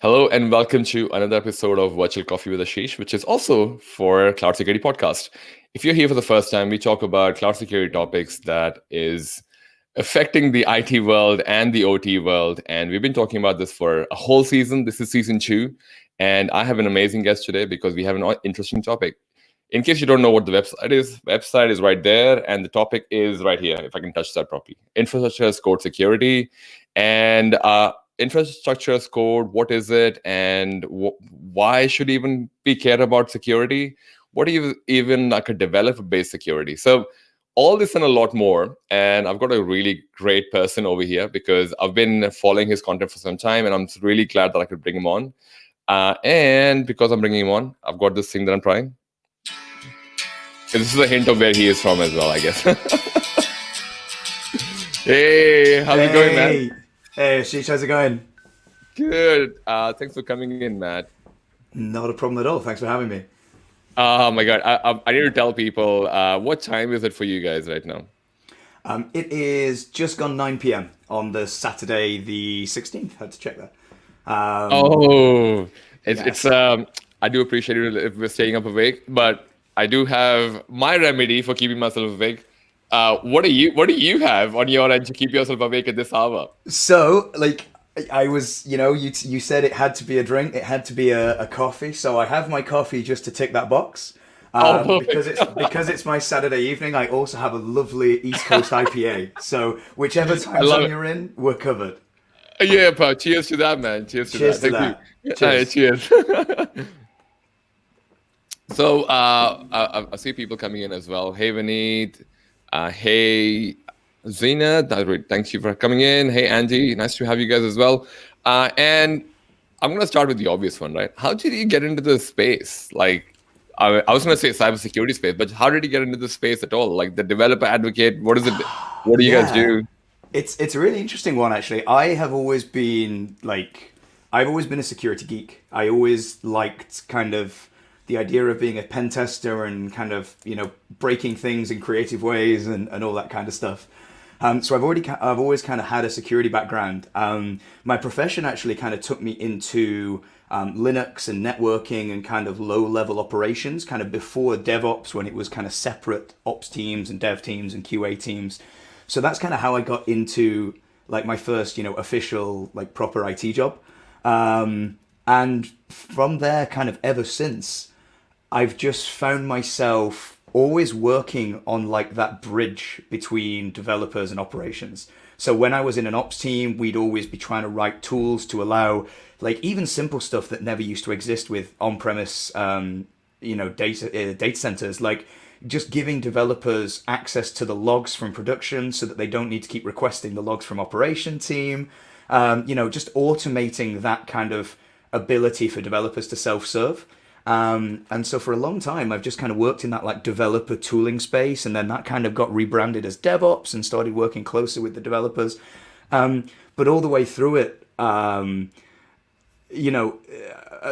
Hello and welcome to another episode of Virtual Coffee with Ashish, which is also for Cloud Security Podcast. If you're here for the first time, we talk about cloud security topics that is affecting the IT world and the OT world. And we've been talking about this for a whole season. This is season 2. And I have an amazing guest today because we have an interesting topic. In case you don't know what the website is right there, and the topic is right here, if I can touch that properly. Infrastructure as code security. And infrastructure as code, what is it, and why should even be cared about security? What even like a developer-based security? So all this and a lot more. And I've got a really great person over here because I've been following his content for some time, and I'm really glad that I could bring him on. And because I'm bringing him on, I've got this thing that I'm trying. This is a hint of where he is from as well, I guess. Hey, how's it going, man? Hey, Ashish, how's it going? Good. Thanks for coming in, Matt. Not a problem at all. Thanks for having me. Oh my God. I need to tell people, what time is it for you guys right now? It is just gone 9 p.m. on the Saturday, the 16th. Had to check that. Oh, Yes. I do appreciate it if we're staying up awake, but I do have my remedy for keeping myself awake. What do you have on your end to keep yourself awake at this hour? So, I was, you said it had to be a drink, it had to be a coffee. So I have my coffee just to tick that box. Oh, Because perfect. it's my Saturday evening. I also have a lovely East Coast IPA. So whichever I time love zone it. you're in, we're covered. Yeah, pal. Cheers to that, man. Cheers to that. Cheers to Thank you. that. Hey, Cheers. cheers. So I see people coming in as well. Hey, Vineet. Hey, Zena. Thank you for coming in. Hey, Angie. Nice to have you guys as well. And I'm going to start with the obvious one, right? How did you get into this space? Like, I was going to say cybersecurity space, but how did you get into this space at all? Like the developer advocate, what is it? What do you guys Yeah. do? It's a really interesting one actually. I've always been a security geek. I always liked kind of the idea of being a pen tester and kind of, breaking things in creative ways and all that kind of stuff. So I've always kind of had a security background. My profession actually kind of took me into Linux and networking and kind of low level operations, kind of before DevOps when it was kind of separate ops teams and dev teams and QA teams. So that's kind of how I got into like my first, official like proper IT job. And from there, kind of ever since, I've just found myself always working on like that bridge between developers and operations. So when I was in an ops team, we'd always be trying to write tools to allow like even simple stuff that never used to exist with on-premise, data centers, like just giving developers access to the logs from production so that they don't need to keep requesting the logs from operation team. Just automating that kind of ability for developers to self-serve. And so for a long time, I've just kind of worked in that like developer tooling space, and then that kind of got rebranded as DevOps and started working closer with the developers. But all the way through it, you know,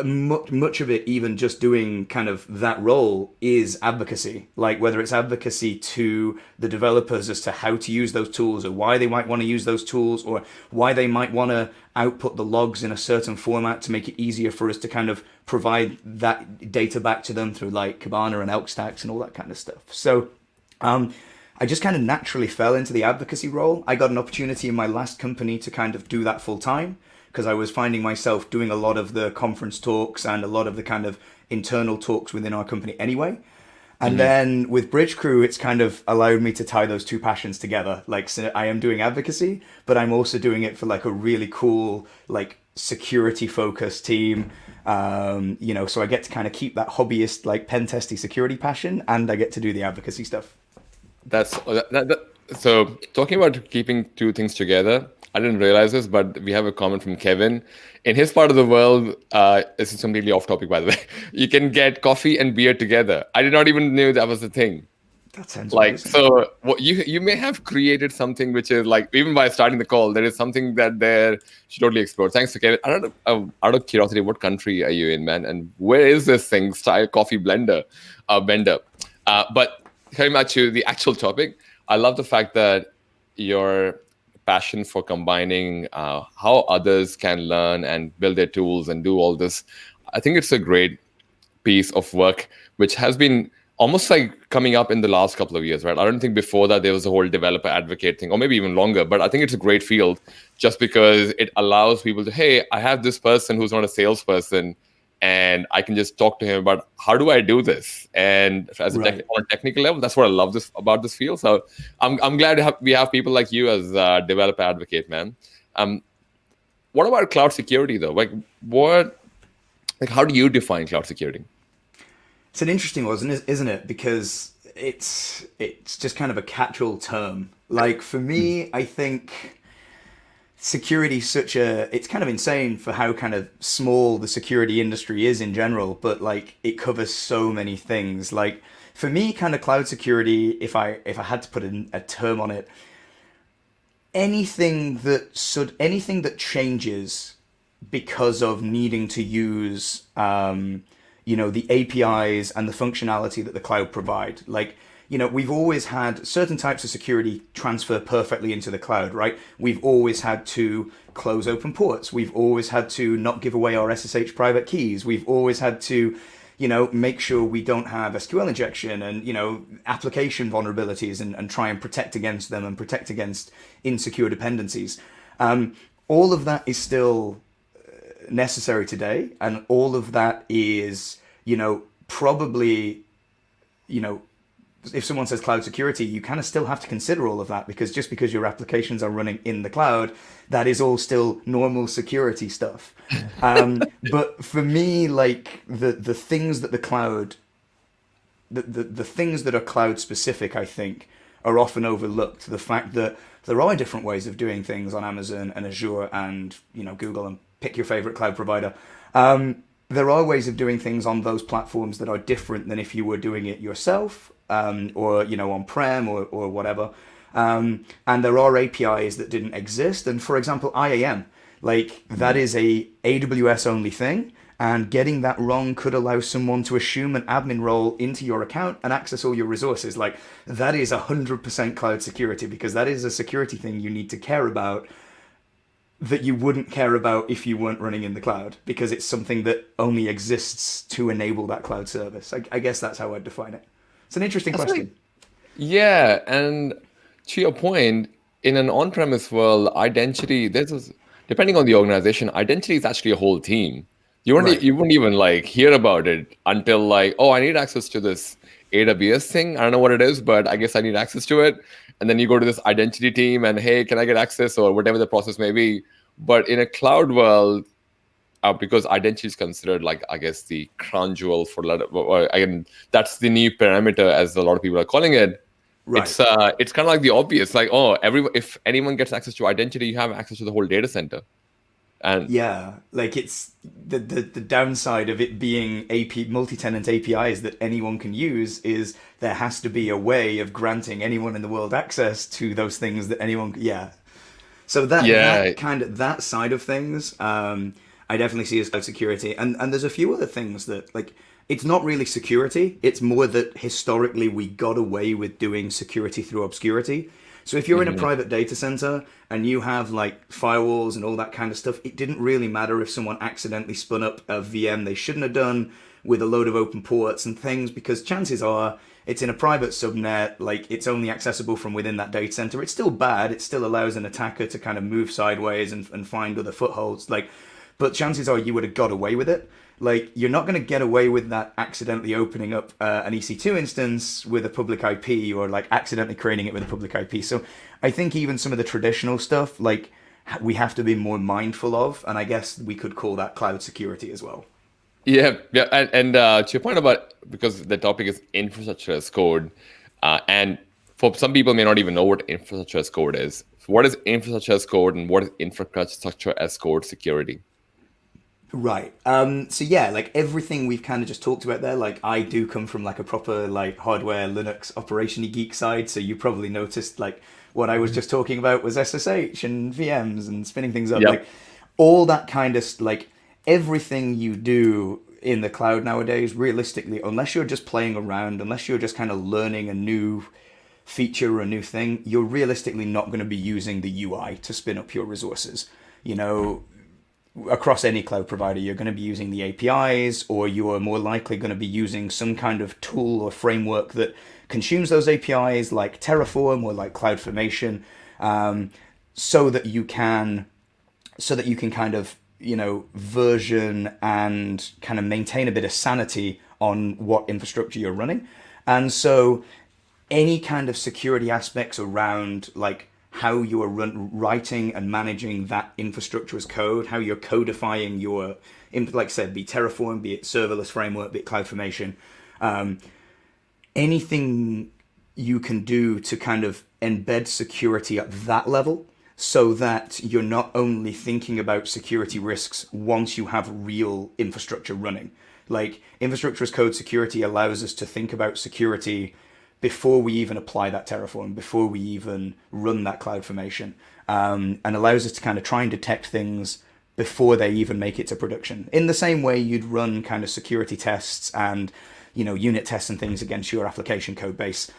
much of it, even just doing kind of that role, is advocacy. Like whether it's advocacy to the developers as to how to use those tools or why they might want to use those tools or why they might want to output the logs in a certain format to make it easier for us to kind of provide that data back to them through like Kibana and Elk stacks and all that kind of stuff. So I just kind of naturally fell into the advocacy role. I got an opportunity in my last company to kind of do that full time because I was finding myself doing a lot of the conference talks and a lot of the kind of internal talks within our company anyway. And Mhm. then with Bridgecrew, it's kind of allowed me to tie those two passions together. Like, so I am doing advocacy, but I'm also doing it for like a really cool, like security focused team. So I get to kind of keep that hobbyist, like pen testy security passion, and I get to do the advocacy stuff. So talking about keeping two things together, I didn't realize this, but we have a comment from Kevin. In his part of the world, this is completely off topic, by the way. You can get coffee and beer together. I did not even know that was a thing. That sounds Like, amazing. so what you may have created something which is like, even by starting the call, there is something that there should totally explore. Thanks to Kevin. I don't know, out of curiosity, what country are you in, man? And where is this thing, style coffee blender? But coming back to the actual topic, I love the fact that your passion for combining how others can learn and build their tools and do all this. I think it's a great piece of work which has been almost like coming up in the last couple of years, right? I don't think before that there was a whole developer advocate thing, or maybe even longer, but I think it's a great field just because it allows people to, hey, I have this person who's not a salesperson and I can just talk to him about how do I do this? And as a Right. on a technical level, that's what I love this about this field. So I'm glad we have people like you as a developer advocate, man. Um, what about cloud security though? Like how do you define cloud security? It's an interesting one, isn't it? Because it's just kind of a catch-all term. Like for me, I think security such a it's kind of insane for how kind of small the security industry is in general, but like it covers so many things. Like for me, kind of cloud security, if I had to put a term on it, anything that changes because of needing to use the APIs and the functionality that the cloud provide. Like, we've always had certain types of security transfer perfectly into the cloud, right? We've always had to close open ports. We've always had to not give away our SSH private keys. We've always had to, make sure we don't have SQL injection and, application vulnerabilities and try and protect against them and protect against insecure dependencies. All of that is still necessary today, and all of that is, probably, you know, if someone says cloud security, you kind of still have to consider all of that, because just because your applications are running in the cloud, that is all still normal security stuff. But for me, like the things that the cloud, the things that are cloud specific, I think, are often overlooked. The fact that there are different ways of doing things on Amazon and Azure and Google, and pick your favorite cloud provider. There are ways of doing things on those platforms that are different than if you were doing it yourself, or on-prem or whatever. And there are APIs that didn't exist. And for example, IAM, like that is a AWS only thing. And getting that wrong could allow someone to assume an admin role into your account and access all your resources. Like that is 100% cloud security, because that is a security thing you need to care about that you wouldn't care about if you weren't running in the cloud, because it's something that only exists to enable that cloud service. I guess that's how I'd define it. It's an interesting That's right. question. Yeah, and to your point, in an on-premise world, identity, depending on the organization, identity is actually a whole team. Right. You wouldn't even like hear about it until like, oh, I need access to this AWS thing. I don't know what it is, but I guess I need access to it. And then you go to this identity team and hey, can I get access, or whatever the process may be. But in a cloud world, because identity is considered like, I guess, the crown jewel for a lot of, or again, that's the new parameter as a lot of people are calling it. Right. It's kind of like the obvious, like, oh, if anyone gets access to identity, you have access to the whole data center. And Yeah, like it's the downside of it being AP multi-tenant APIs that anyone can use is there has to be a way of granting anyone in the world access to those things that anyone. Yeah, so yeah, that kind of that side of things, I definitely see as cloud security, and there's a few other things that like it's not really security. It's more that historically we got away with doing security through obscurity. So if you're in a mhm, private data center and you have like firewalls and all that kind of stuff, it didn't really matter if someone accidentally spun up a VM they shouldn't have done with a load of open ports and things, because chances are it's in a private subnet, like it's only accessible from within that data center. It's still bad. It still allows an attacker to kind of move sideways and find other footholds. Like, but chances are you would have got away with it. Like, you're not going to get away with that accidentally opening up an EC2 instance with a public IP, or like accidentally creating it with a public IP. So I think even some of the traditional stuff, like we have to be more mindful of, and I guess we could call that cloud security as well. yeah, yeah. And to your point about, because the topic is infrastructure as code, and for some people may not even know what infrastructure as code is. What is infrastructure as code, and what is infrastructure as code security? Right. So yeah, like everything we've kind of just talked about there, like I do come from like a proper like hardware Linux operation geek side, so you probably noticed like what I was Mhm. just talking about was SSH and VMs and spinning things up, like Yep. all that kind of like everything you do in the cloud nowadays, realistically, unless you're just playing around, unless you're just kind of learning a new feature or a new thing, you're realistically not going to be using the UI to spin up your resources. You know, across any cloud provider, you're going to be using the APIs, or you are more likely going to be using some kind of tool or framework that consumes those APIs, like Terraform or like CloudFormation, um, so that you can kind of, you know, version and kind of maintain a bit of sanity on what infrastructure you're running. And so any kind of security aspects around like how you are writing and managing that infrastructure as code, how you're codifying your, like I said, be it Terraform, be it serverless framework, be it CloudFormation, anything you can do to kind of embed security at that level, so that you're not only thinking about security risks once you have real infrastructure running. Like infrastructure as code security allows us to think about security before we even apply that Terraform, before we even run that CloudFormation, and allows us to kind of try and detect things before they even make it to production. In the same way you'd run kind of security tests and, you know, unit tests and things against your application code base.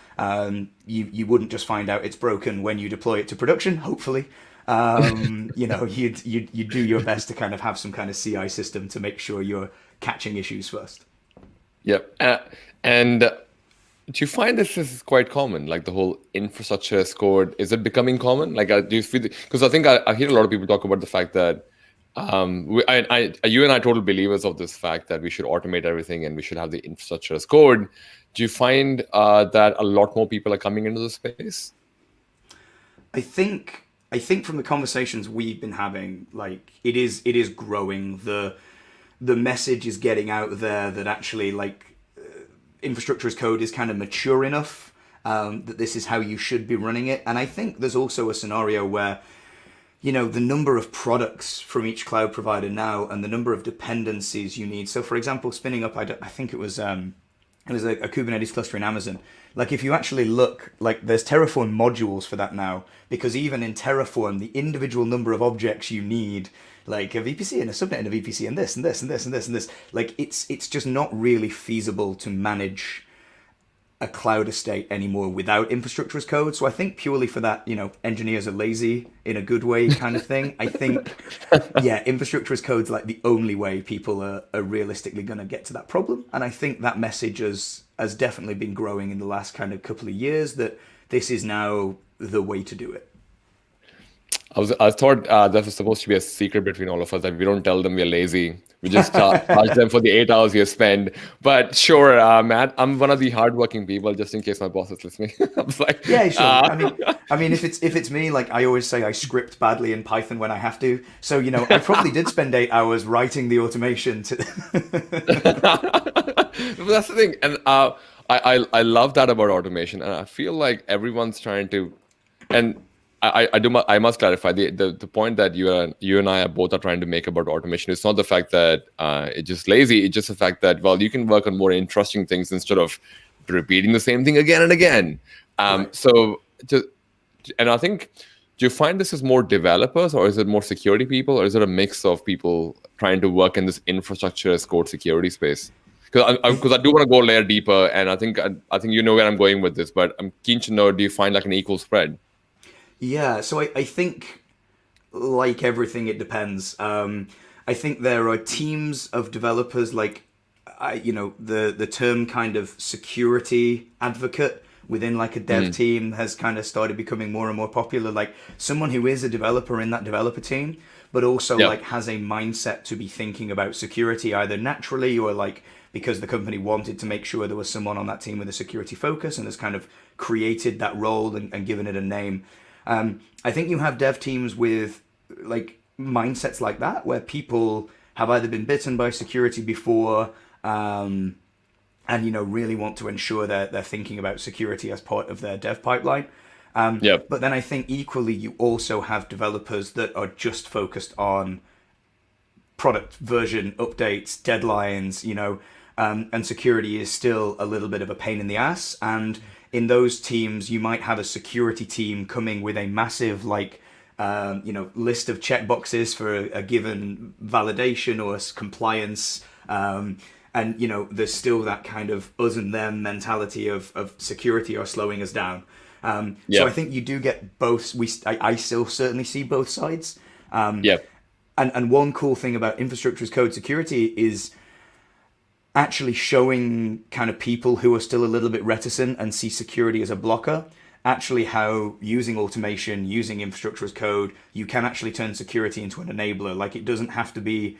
You wouldn't just find out it's broken when you deploy it to production, hopefully. You know, you'd do your best to kind of have some kind of CI system to make sure you're catching issues first. Yep. And do you find this is quite common? Like the whole infrastructure as code, is it becoming common? Like, do you feel, because I think I hear a lot of people talk about the fact that you and I are total believers of this fact that we should automate everything and we should have the infrastructure as code. Do you find that a lot more people are coming into the space? I think from the conversations we've been having, like it is growing. The message is getting out there that actually like infrastructure as code is kind of mature enough, that this is how you should be running it. And I think there's also a scenario where, you know, the number of products from each cloud provider now and the number of dependencies you need. So for example, spinning up, I think it was a Kubernetes cluster in Amazon. Like if you actually look, like there's Terraform modules for that now, because even in Terraform, the individual number of objects you need, like a VPC and a subnet and a VPC and this and this and this and this and this, like it's just not really feasible to manage a cloud estate anymore without infrastructure as code. So I think purely for that, you know, engineers are lazy in a good way kind of thing. I think, yeah, infrastructure as code's like the only way people are realistically going to get to that problem. And I think that message has definitely been growing in the last kind of couple of years, that this is now the way to do it. I thought that was supposed to be a secret between all of us, that we don't tell them we're lazy. We just charge them for the 8 hours you spend. But sure, Matt, I'm one of the hardworking people, just in case my boss is listening. I was like, Yeah, sure. I mean, if it's me, like I always say, I script badly in Python when I have to. So, you know, I probably did spend 8 hours writing the automation to. That's the thing. And I love that about automation. And I feel like everyone's trying to, and I must clarify the point that you and I are both are trying to make about automation. It's not the fact that it's just lazy. It's just the fact that, well, you can work on more interesting things instead of repeating the same thing again and again. Right. And I think, do you find this is more developers, or is it more security people, or is it a mix of people trying to work in this infrastructure as code security space? Because I do want to go a layer deeper, and I think you know where I'm going with this, but I'm keen to know, do you find like an equal spread? Yeah, so I think, like everything, it depends. I think there are teams of developers, like, you know, the term kind of security advocate within like a dev team has kind of started becoming more and more popular. Like someone who is a developer in that developer team, but also like has a mindset to be thinking about security either naturally or like because the company wanted to make sure there was someone on that team with a security focus and has kind of created that role and given it a name. I think you have dev teams with like mindsets like that, where people have either been bitten by security before, and you know really want to ensure that they're thinking about security as part of their dev pipeline. But then I think equally you also have developers that are just focused on product version updates, deadlines, you know, and security is still a little bit of a pain in the ass. And in those teams, you might have a security team coming with a massive like you know, list of checkboxes for a given validation or compliance. And, you know, there's still that kind of us and them mentality of security are slowing us down. So Yeah. I think you do get both. I still certainly see both sides. Yeah. And one cool thing about infrastructure as code security is actually showing kind of people who are still a little bit reticent and see security as a blocker, actually how using automation, using infrastructure as code, you can actually turn security into an enabler. Like it doesn't have to be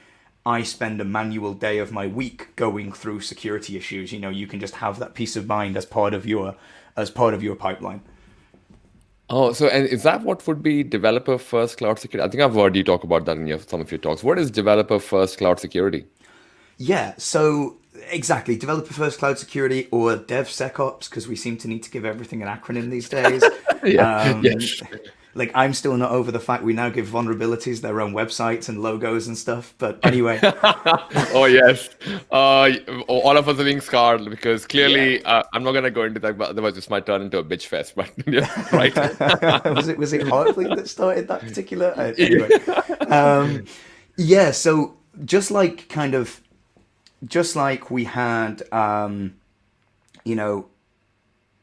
I spend a manual day of my week going through security issues. You know, you can just have that peace of mind as part of your pipeline. Oh, so and is that what would be developer first cloud security? I think I've heard you talk about that in some of your talks. What is developer first cloud security? Yeah, so exactly, developer first cloud security or DevSecOps, because we seem to need to give everything an acronym these days. Yeah. Um, Yes. like I'm still not over the fact we now give vulnerabilities their own websites and logos and stuff. But anyway, Oh yes. All of us are being scarred because yeah. clearly I'm not gonna go into that, but otherwise this might turn into a bitch fest. But yeah, right. Was it Heartbleed that started that particular? Anyway, Yeah. yeah. So just like we had, you know,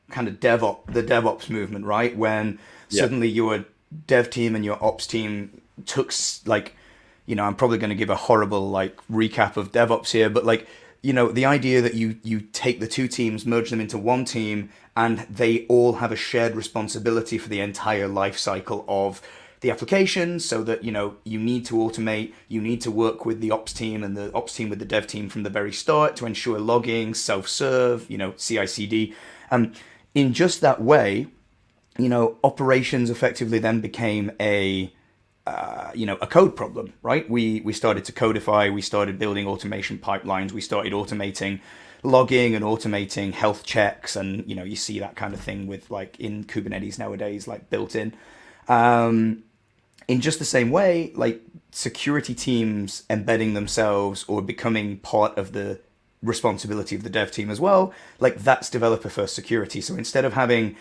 kind of the DevOps movement, right? When Yeah. suddenly your dev team and your ops team took like, I'm probably going to give a horrible like recap of DevOps here, but like, the idea that you take the two teams, merge them into one team, and they all have a shared responsibility for the entire life cycle of the application, so that you need to automate, you need to work with the ops team and the ops team with the dev team from the very start to ensure logging, self-serve, CI/CD. In just that way, operations effectively then became a code problem, right? We started to codify, we started building automation pipelines, we started automating logging and automating health checks, and you see that kind of thing with like in Kubernetes nowadays, like built in. In just the same way, like security teams embedding themselves or becoming part of the responsibility of the dev team as well, like that's developer first security. So instead of having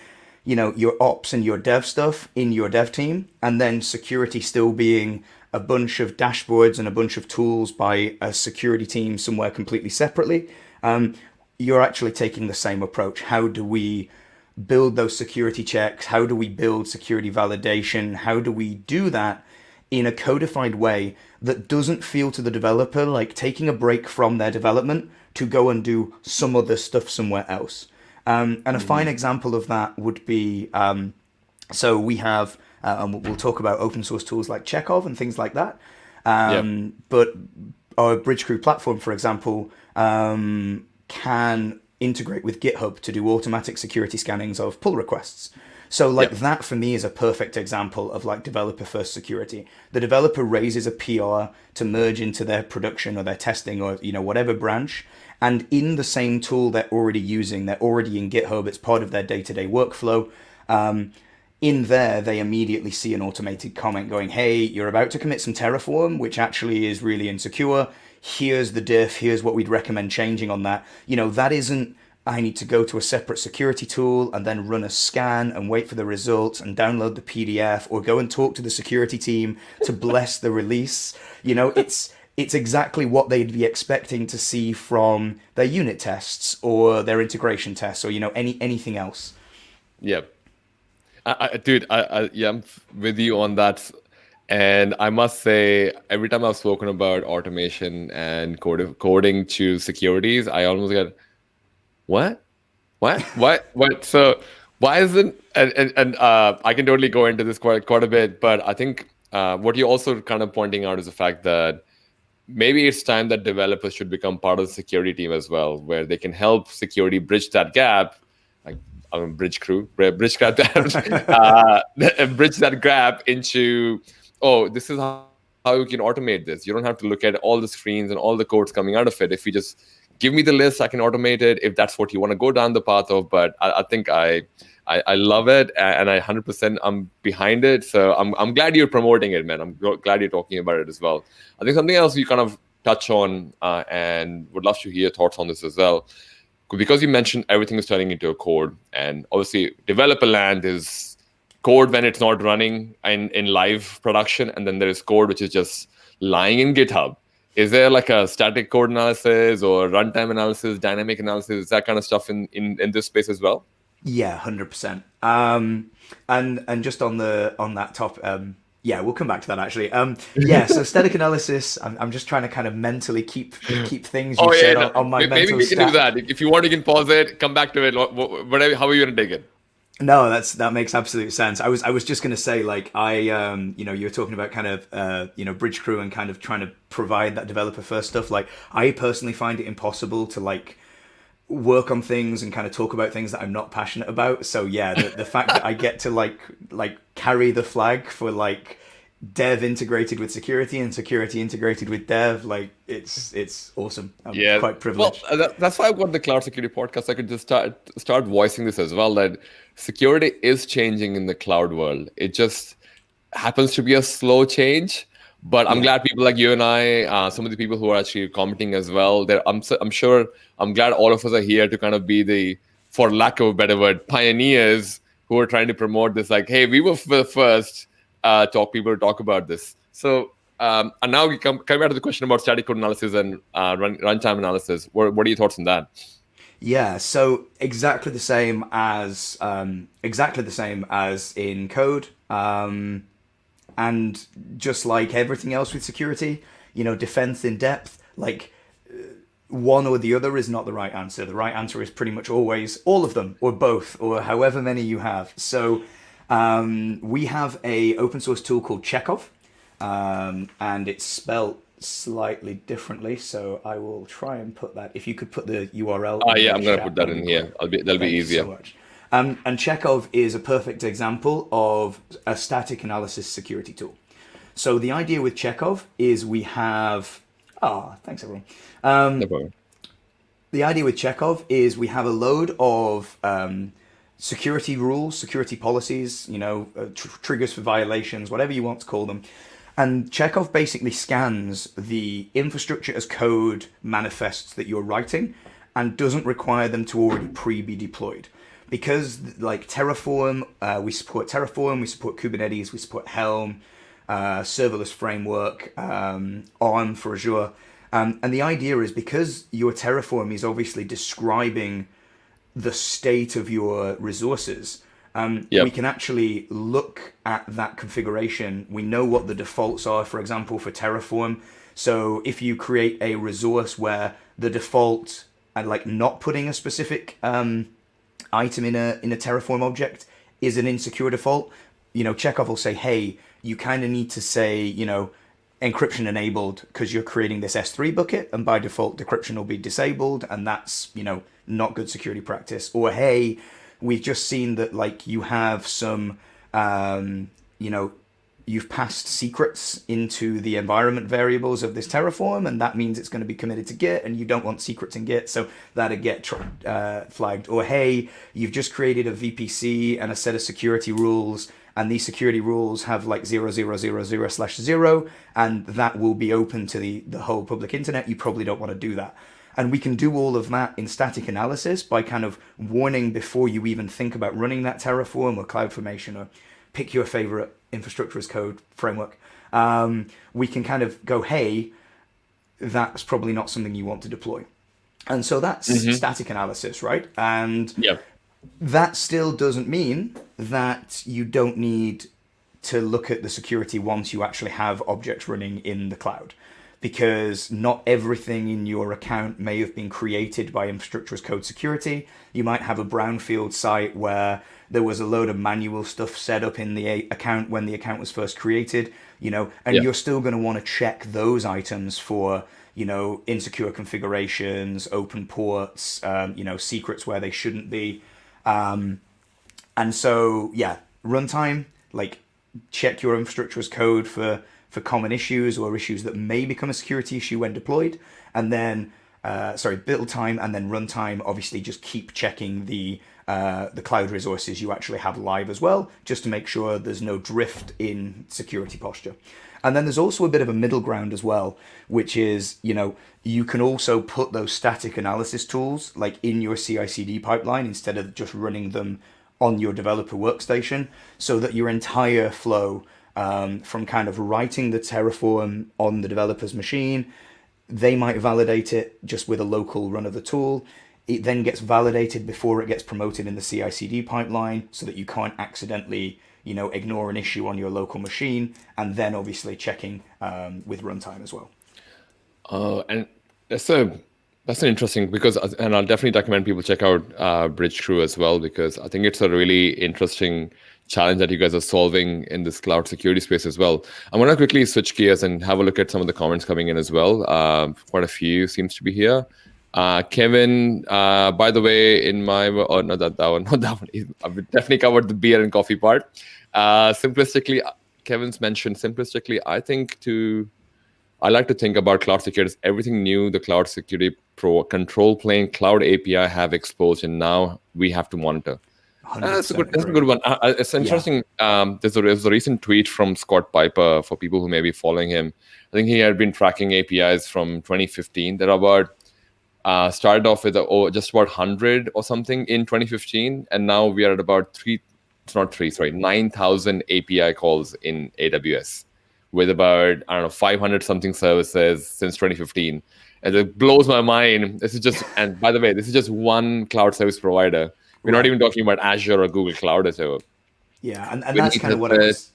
your ops and your dev stuff in your dev team, and then security still being a bunch of dashboards and a bunch of tools by a security team somewhere completely separately, you're actually taking the same approach. How do we build those security checks? How do we build security validation? How do we do that in a codified way that doesn't feel to the developer like taking a break from their development to go and do some other stuff somewhere else? And a fine example of that would be, so we have, and we'll talk about open source tools like Chekhov and things like that. Yeah. But our Bridgecrew platform, for example, can integrate with GitHub to do automatic security scannings of pull requests. So like Yeah. that for me is a perfect example of like developer first security. The developer raises a PR to merge into their production or their testing or whatever branch, and in the same tool they're already using, they're already in GitHub, it's part of their day-to-day workflow. In there, they immediately see an automated comment going, hey, you're about to commit some Terraform, which actually is really insecure. Here's the diff, here's what we'd recommend changing on that. That isn't, I need to go to a separate security tool and then run a scan and wait for the results and download the PDF or go and talk to the security team to bless the release. It's exactly what they'd be expecting to see from their unit tests or their integration tests or anything else. Yeah. Dude, yeah, I'm with you on that. And I must say, every time I've spoken about automation and coding to securities, I almost get, what? What? So why isn't and I can totally go into this quite a bit, but I think what you're also kind of pointing out is the fact that maybe it's time that developers should become part of the security team as well, where they can help security bridge that gap. Like bridge gap that bridge that gap into, oh, this is how you can automate this. You don't have to look at all the screens and all the codes coming out of it. If you just give me the list, I can automate it if that's what you want to go down the path of. But I think I love it, and I 100% I'm behind it. So I'm glad you're promoting it, man. I'm glad you're talking about it as well. I think something else you kind of touch on, and would love to hear your thoughts on this as well, because you mentioned everything is turning into a code, and obviously developer land is code when it's not running in live production, and then there is code which is just lying in GitHub. Is there like a static code analysis or runtime analysis, dynamic analysis, that kind of stuff in this space as well? Yeah, 100%. And just on that top, yeah, we'll come back to that actually. Yeah, so static analysis. I'm just trying to kind of mentally keep things Oh you've yeah, said no, on my maybe mental we can do stack. that. If you want, you can pause it, come back to it, whatever. How are you gonna take it? No, that makes absolute sense. I was just going to say, like, you were talking about kind of Bridgecrew and kind of trying to provide that developer first stuff. Like, I personally find it impossible to like work on things and kind of talk about things that I'm not passionate about. So yeah, the fact that I get to like carry the flag for like dev integrated with security and security integrated with dev, like it's awesome. I'm Yeah. quite Well, privileged. that's why I've got the cloud security podcast. I could just start voicing this as well. That security is changing in the cloud world. It just happens to be a slow change, but I'm Yeah. glad people like you and I, some of the people who are actually commenting as well. That I'm sure I'm glad all of us are here to kind of be the, for lack of a better word, pioneers who are trying to promote this. Like, hey, we were the first people to talk about this. So. And now we come back to the question about static code analysis and runtime analysis. What are your thoughts on that? Yeah, so exactly the same as in code, and just like everything else with security, defense in depth, like one or the other is not the right answer. The right answer is pretty much always all of them or both or however many you have. So we have a open source tool called Chekhov, and it's spelt slightly differently. So I will try and put that. If you could put the URL in Yeah, the I'm gonna chat, put that that would be in great. here. That'll be Thank you so easier. much. And Chekhov is a perfect example of a static analysis security tool. So the idea with Chekhov is we have. Ah, thanks everyone. No problem. The idea with Chekhov is we have a load of security rules, security policies, triggers for violations, whatever you want to call them. And Chekhov basically scans the infrastructure as code manifests that you're writing and doesn't require them to already be deployed. Because like Terraform, we support Terraform, we support Kubernetes, we support Helm, serverless framework, ARM for Azure. And the idea is because your Terraform is obviously describing the state of your resources, we Yep. can actually look at that configuration. We know what the defaults are, for example, for Terraform. So if you create a resource where the default and like not putting a specific item in a Terraform object is an insecure default, Chekhov will say, hey, you kind of need to say, encryption enabled because you're creating this S3 bucket and by default decryption will be disabled and that's, not good security practice. Or, hey, we've just seen that like you have some, you've passed secrets into the environment variables of this Terraform, and that means it's going to be committed to Git, and you don't want secrets in Git, so that'll get flagged. Or, hey, you've just created a VPC and a set of security rules, and these security rules have like 0000/0, and that will be open to the whole public internet. You probably don't want to do that. And we can do all of that in static analysis by kind of warning before you even think about running that Terraform or CloudFormation or pick your favorite infrastructure as code framework. We can kind of go, hey, that's probably not something you want to deploy. And so that's static analysis, right? And Yep. that still doesn't mean that you don't need to look at the security once you actually have objects running in the cloud. Because not everything in your account may have been created by infrastructure as code security. You might have a brownfield site where there was a load of manual stuff set up in the account when the account was first created, and Yeah. you're still going to want to check those items for, insecure configurations, open ports, secrets where they shouldn't be. And so, yeah, runtime, like check your infrastructure as code for common issues or issues that may become a security issue when deployed. And then, build time and then runtime, obviously just keep checking the cloud resources you actually have live as well, just to make sure there's no drift in security posture. And then there's also a bit of a middle ground as well, which is, you can also put those static analysis tools like in your CI/CD pipeline instead of just running them on your developer workstation, so that your entire flow from kind of writing the Terraform on the developer's machine, they might validate it just with a local run of the tool. it then gets validated before it gets promoted in the CI/CD pipeline, so that you can't accidentally, ignore an issue on your local machine, and then obviously checking with runtime as well. And that's a that's an interesting because, and I'll definitely recommend people check out Bridgecrew as well, because I think it's a really interesting challenge that you guys are solving in this cloud security space as well. I'm going to quickly switch gears and have a look at some of the comments coming in as well. Quite a few seems to be here. Kevin, by the way, in my no, that one, not that one. I've definitely covered the beer and coffee part. Simplistically, Kevin's mentioned simplistically. I like to think about cloud security as everything new the Cloud Security Pro control plane, Cloud API have exposed, and now we have to monitor. That's a good one. It's Yeah. interesting. There's a recent tweet from Scott Piper for people who may be following him. I think he had been tracking APIs from 2015. There are about started off with just about 100 or something in 2015, and now we are at about it's not three, sorry, 9,000 API calls in AWS, with about, I don't know, 500 something services since 2015. And it blows my mind. And by the way, this is just one cloud service provider. We're not Right. even talking about Azure or Google Cloud or so. Yeah, and that's Beneath kind of what I it, was.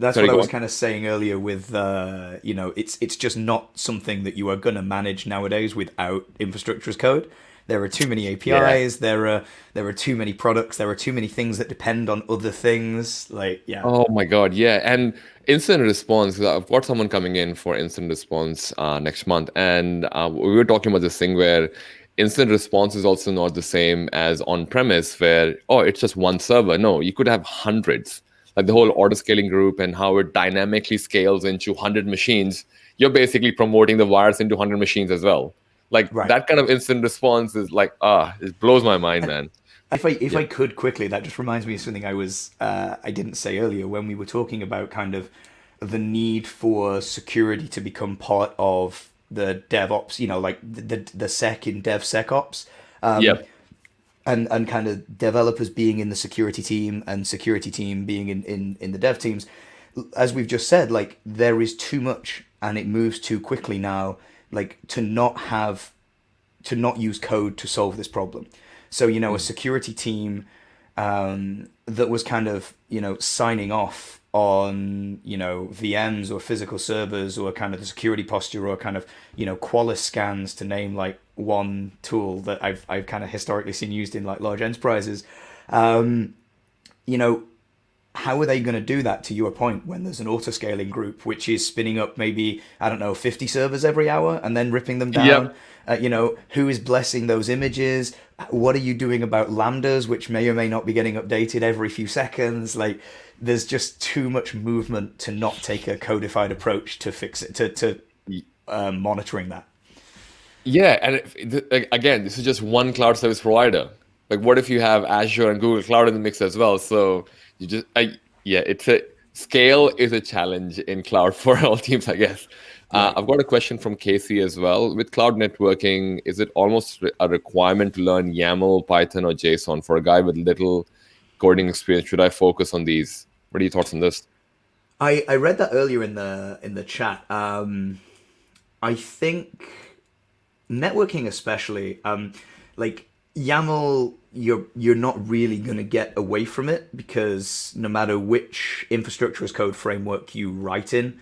That's sorry, what I go was on. kind of saying earlier with, it's just not something that you are going to manage nowadays without infrastructure as code. There are too many Yeah. APIs. There are too many products. There are too many things that depend on other things. Like, yeah, Oh my God, yeah. And instant response, 'cause I've got someone coming in for instant response next month. And we were talking about this thing where instant response is also not the same as on-premise, where, oh, it's just one server. No, you could have hundreds. Like the whole auto scaling group and how it dynamically scales into 100 machines. You're basically promoting the virus into 100 machines as well. Like right. that kind of instant response is like, it blows my mind, man. If Yeah. I could quickly, that just reminds me of something I didn't say earlier when we were talking about kind of the need for security to become part of the DevOps, like the sec in DevSecOps, um, Yep. and kind of developers being in the security team and security team being in the dev teams. As we've just said, like there is too much and it moves too quickly now, like to not use code to solve this problem. So, a Mhm. security team that was kind of, signing off on, VMs or physical servers or kind of the security posture or kind of, Qualys scans, to name like one tool that I've kind of historically seen used in like large enterprises. Um, you know, how are they going to do that, to your point, when there's an auto-scaling group which is spinning up maybe, I don't know, 50 servers every hour and then ripping them down? Yep. Who is blessing those images? What are you doing about lambdas, which may or may not be getting updated every few seconds? Like, there's just too much movement to not take a codified approach to fix it, to monitoring that. Yeah, and again, this is just one cloud service provider. Like, what if you have Azure and Google Cloud in the mix as well? So yeah, it's a scale is a challenge in cloud for all teams, I guess. Right. I've got a question from Casey as well. With cloud networking, is it almost a requirement to learn YAML, Python, or JSON for a guy with little coding experience? Should I focus on these? What are your thoughts on this? I read that earlier in the chat. I think networking especially, like YAML, you're not really going to get away from it, because no matter which infrastructure as code framework you write in,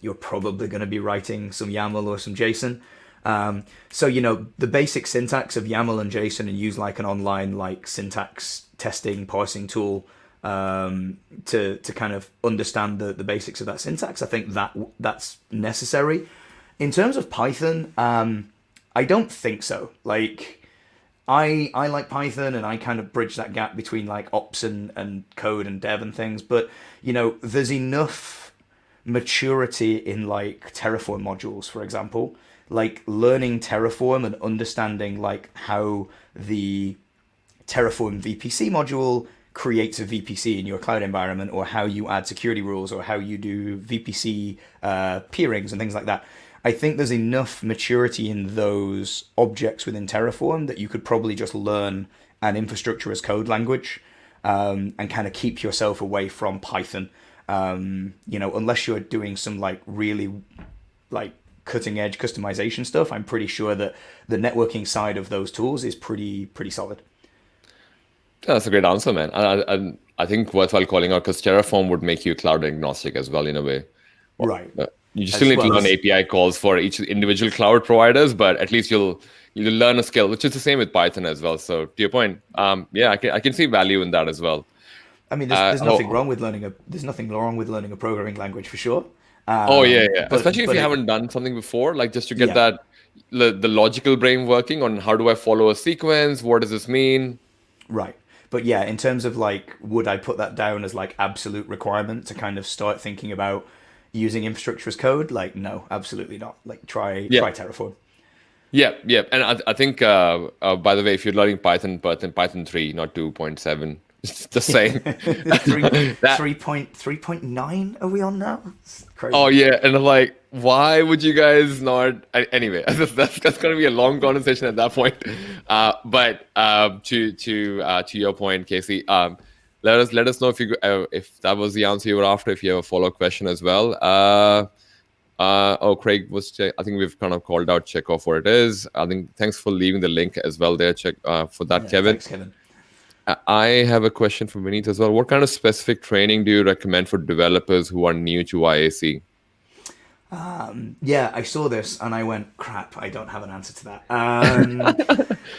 you're probably going to be writing some YAML or some JSON. So the basic syntax of YAML and JSON, and use like an online like syntax testing parsing tool to kind of understand the basics of that syntax. I think that's necessary. In terms of Python, I don't think so. Like, I like Python, and I kind of bridge that gap between like ops and code and dev and things. But there's enough maturity in like Terraform modules, for example. Like learning Terraform and understanding like how the Terraform VPC module creates a VPC in your cloud environment, or how you add security rules, or how you do VPC peerings and things like that. I think there's enough maturity in those objects within Terraform that you could probably just learn an infrastructure as code language, and kind of keep yourself away from Python. Unless you're doing some like really like cutting edge customization stuff, I'm pretty sure that the networking side of those tools is pretty solid. Yeah, that's a great answer, man. I think worthwhile calling out because Terraform would make you cloud agnostic as well in a way. Right. You still As need to well learn as API calls for each individual cloud providers, but at least you'll learn a skill, which is the same with Python as well. So to your point, yeah, I can see value in that as well. I mean, Uh, there's nothing oh, wrong with learning a programming language for sure. oh yeah, yeah. But Especially if but you it haven't done something before, like just to get yeah. that the logical brain working on how do I follow a sequence? What does this mean? Right. But yeah, in terms of like, would I put that down as like absolute requirement to kind of start thinking about using infrastructure as code? Like, no, absolutely not. Like, Yeah, try Terraform. yeah, yeah. And I think, by the way, if you're learning Python 3, not 2.7, just saying Three that. 3.9 are we on now? It's Oh crazy. yeah, and I'm like, why would you guys not? Anyway, that's going to be a long conversation at that point. But to your point, Casey, let us know if that was the answer you were after. If you have a follow-up question as well. Oh, Craig I think we've kind of called out Chekhov for it is. I think thanks for leaving the link as well there. Check for that, Yeah, Kevin. thanks, Kevin. I have a question for Vineet as well. What kind of specific training do you recommend for developers who are new to IAC? Yeah, I saw this and I went, crap, I don't have an answer to that.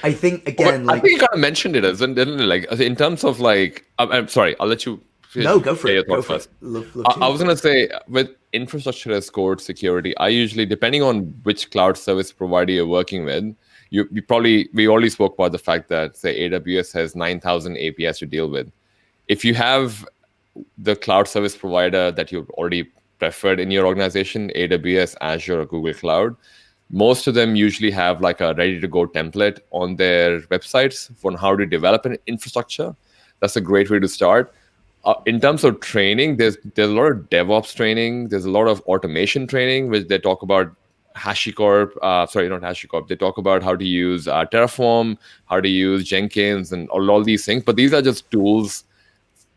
I think Well, again, I think you like, kind of mentioned it, didn't it? Like in terms of like, I'm sorry, I'll let you no, go for share your it, go thought for it. first. Love to I hear was your gonna thoughts. say with infrastructure as code security, I usually, depending on which cloud service provider you're working with, we already spoke about the fact that say AWS has 9,000 APIs to deal with. If you have the cloud service provider that you've already preferred in your organization, AWS, Azure, or Google Cloud, most of them usually have like a ready to go template on their websites for how to develop an infrastructure. That's a great way to start. In terms of training, there's a lot of DevOps training. There's a lot of automation training, which they talk about HashiCorp. Sorry, not HashiCorp. They talk about how to use Terraform, how to use Jenkins, and all these things. But these are just tools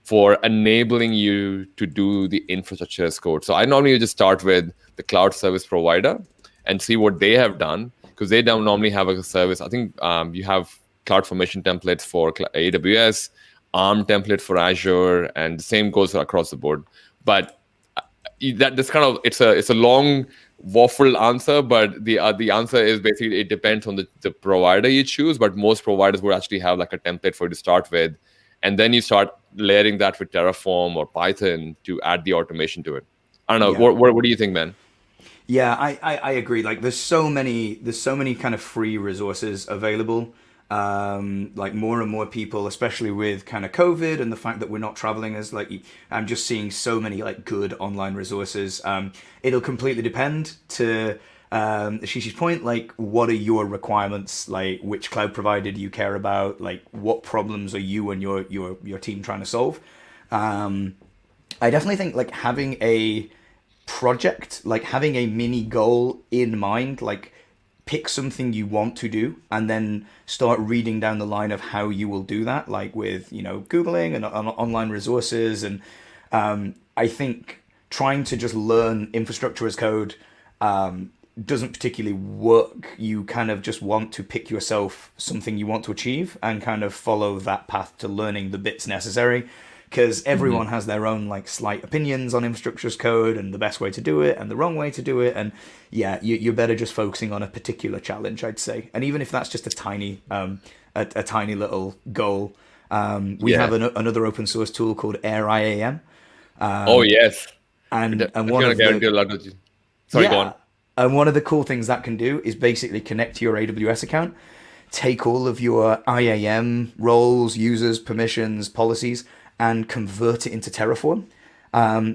for enabling you to do the infrastructure as code. So I normally just start with the cloud service provider and see what they have done because they don't normally have a service. I think you have cloud formation templates for AWS, ARM template for Azure, and the same goes across the board. But that's kind of it's a long waffle answer, but the answer is basically it depends on the provider you choose. But most providers would actually have like a template for you to start with, and then you start layering that with Terraform or Python to add the automation to it. I don't know. Yeah. What do you think, man? Yeah, I agree. Like there's so many kind of free resources available. Like more and more people, especially with kind of COVID and the fact that we're not traveling as like I'm just seeing so many like good online resources. It'll completely depend to Ashishi's point, like what are your requirements? Like which cloud provider do you care about? Like what problems are you and your team trying to solve? I definitely think like having a project, like having a mini goal in mind, like pick something you want to do and then start reading down the line of how you will do that, like with, Googling and online resources. And I think trying to just learn infrastructure as code doesn't particularly work. You kind of just want to pick yourself something you want to achieve and kind of follow that path to learning the bits necessary because Mhm. everyone has their own like slight opinions on infrastructure as code and the best way to do it and the wrong way to do it. And yeah, you're better just focusing on a particular challenge, I'd say. And even if that's just a tiny little goal, we Yeah. have another open source tool called Air IAM, Oh yes. and That's one gonna of the guarantee a lot of. Sorry, go on. yeah, and one of the cool things that can do is basically connect to your AWS account, take all of your IAM roles, users, permissions, policies, and convert it into Terraform.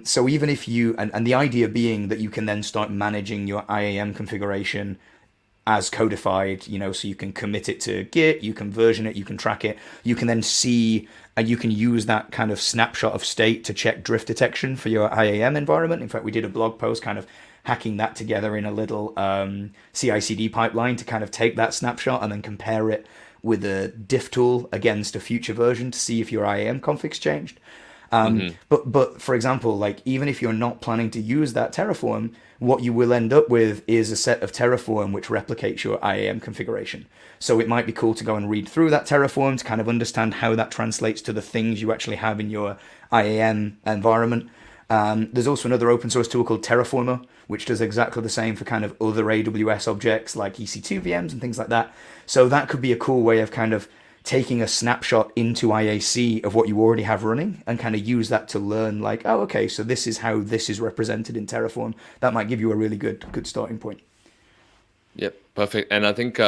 So even if and the idea being that you can then start managing your IAM configuration as codified, so you can commit it to Git, you can version it, you can track it, you can then see, and you can use that kind of snapshot of state to check drift detection for your IAM environment. In fact, we did a blog post kind of hacking that together in a little CI/CD pipeline to kind of take that snapshot and then compare it with a diff tool against a future version to see if your IAM config's changed. Hmm. But for example, like even if you're not planning to use that Terraform, what you will end up with is a set of Terraform which replicates your IAM configuration. So it might be cool to go and read through that Terraform to kind of understand how that translates to the things you actually have in your IAM environment. There's also another open source tool called Terraformer, which does exactly the same for kind of other AWS objects like EC2 VMs and things like that. So that could be a cool way of kind of taking a snapshot into IAC of what you already have running and kind of use that to learn like, oh, okay, so this is how this is represented in Terraform. That might give you a really good starting point. Yep, perfect. And I think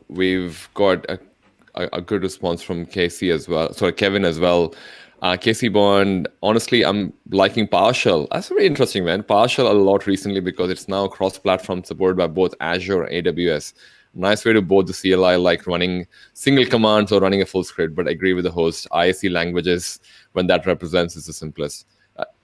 we've got a good response from Casey as well. Sorry, Kevin as well. Casey Bond, honestly, I'm liking PowerShell. That's very interesting, man. PowerShell a lot recently because it's now cross-platform supported by both Azure and AWS. Nice way to both the CLI, like running single commands or running a full script. But I agree with the host. IAC languages, when that represents, is the simplest.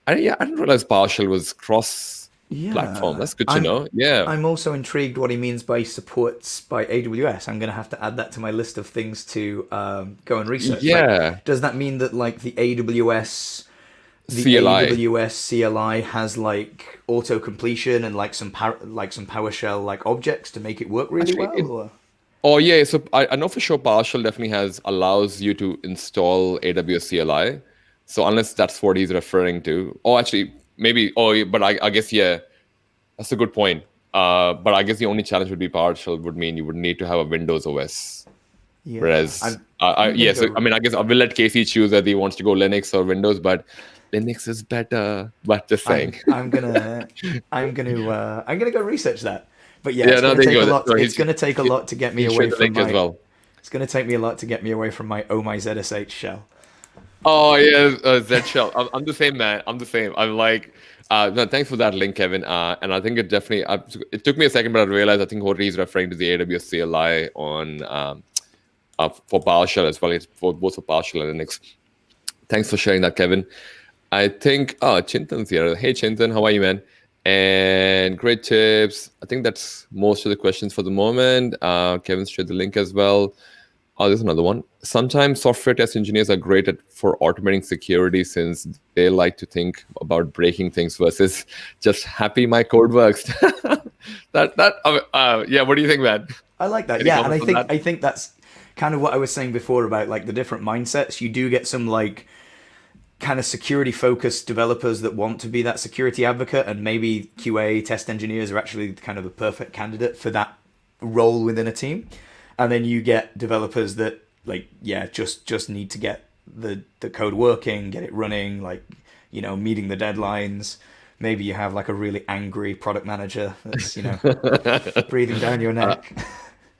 Yeah, I didn't realize PowerShell was cross-platform. Yeah, That's good to know. Yeah. I'm also intrigued what he means by supports by AWS. I'm going to have to add that to my list of things to go and research. Like, Yeah, does that mean that like the CLI. AWS CLI has like auto completion and like like some PowerShell like objects to make it work really Actually, well? Or oh yeah. So I know for sure PowerShell definitely has allows you to install AWS CLI. So unless that's what he's referring to, oh actually maybe. Oh, yeah, but I guess yeah, that's a good point. But I guess the only challenge would be PowerShell would mean you would need to have a Windows OS. yeah, Whereas, I'm gonna yeah. So I go. mean, I guess I will let Casey choose whether he wants to go Linux or Windows, but Linux is better. But just saying. I'm gonna go research that. But yeah, Yeah. it's No, gonna there you take a go. lot. So It's gonna take a lot to get me he away shared the from link as my. well. It's gonna take me a lot to get me away from my Oh My ZSH shell. Oh yeah, Z Shell. I'm the same, man. I'm the same. I'm like, no, thanks for that link, Kevin. And I think it definitely. It took me a second, but I realized I think what he's referring to the AWS CLI on for PowerShell as well. It's for both for PowerShell and Linux. Thanks for sharing that, Kevin. I think Chintan's here. Hey Chintan, how are you, man? And great tips. I think that's most of the questions for the moment. Kevin shared the link as well. Oh, there's another one. Sometimes software test engineers are great at for automating security since they like to think about breaking things versus just happy my code works. Yeah. What do you think, man? I like that. Any Yeah, and comments on that? I think that's kind of what I was saying before about like the different mindsets. You do get some like kind of security focused developers that want to be that security advocate, and maybe QA test engineers are actually kind of the perfect candidate for that role within a team. And then you get developers that like yeah just need to get the code working, get it running, like meeting the deadlines. Maybe you have like a really angry product manager that's breathing down your Uh, neck.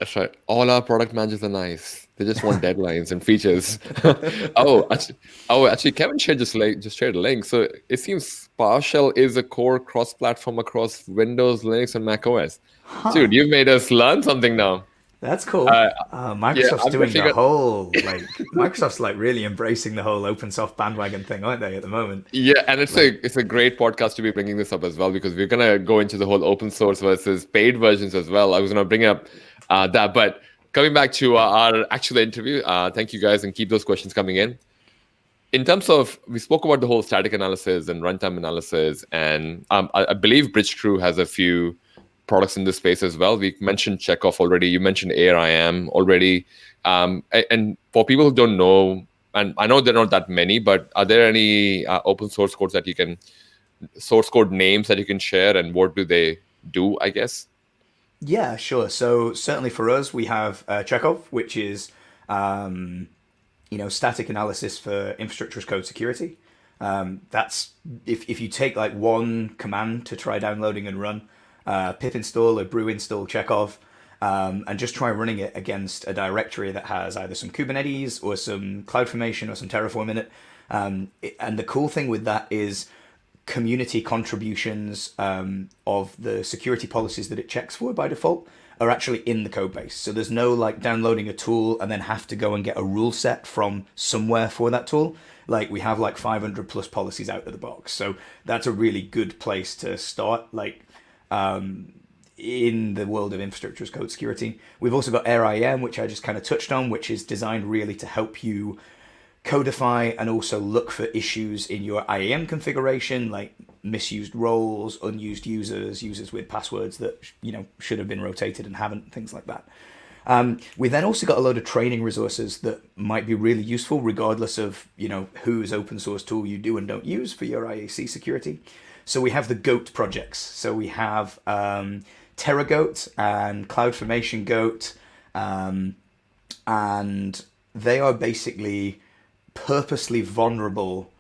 That's right. All our product managers are nice. They just want deadlines and features. Actually, Kevin shared just shared a link. So it seems PowerShell is a core cross-platform across Windows, Linux, and Mac OS. Huh. Dude, you've made us learn something now. That's cool. Uh, yeah, Microsoft's I'm doing definitely the gonna. whole like Microsoft's like really embracing the whole open soft bandwagon thing, aren't they, at the moment? Yeah, and Like, it's a great podcast to be bringing this up as well because we're gonna go into the whole open source versus paid versions as well. I was gonna bring up that, but coming back to our actual interview, thank you guys and keep those questions coming in terms of we spoke about the whole static analysis and runtime analysis, and I believe Bridgecrew has a few products in this space as well. We mentioned Chekhov already. You mentioned AirIM already. And for people who don't know, and I know there are not that many, but are there any open source codes that you can source code names that you can share, and what do they do? I guess. yeah, sure. So certainly for us, we have Chekhov, which is static analysis for infrastructure as code security. That's if you take like one command to try downloading and run pip install or brew install Chekhov, and just try running it against a directory that has either some Kubernetes or some CloudFormation or some Terraform in it. And the cool thing with that is community contributions of the security policies that it checks for by default are actually in the code base. So there's no like downloading a tool and then have to go and get a rule set from somewhere for that tool. Like we have like 500 plus policies out of the box. So that's a really good place to start. Like in the world of infrastructure as code security. We've also got AirIM, which I just kind of touched on, which is designed really to help you codify and also look for issues in your IAM configuration, like misused roles, unused users, users with passwords that should have been rotated and haven't, things like that. We then also got a load of training resources that might be really useful, regardless of whose open source tool you do and don't use for your IAC security. So we have the GOAT projects. So we have TerraGoat and CloudFormation Goat, and they are basically purposely vulnerable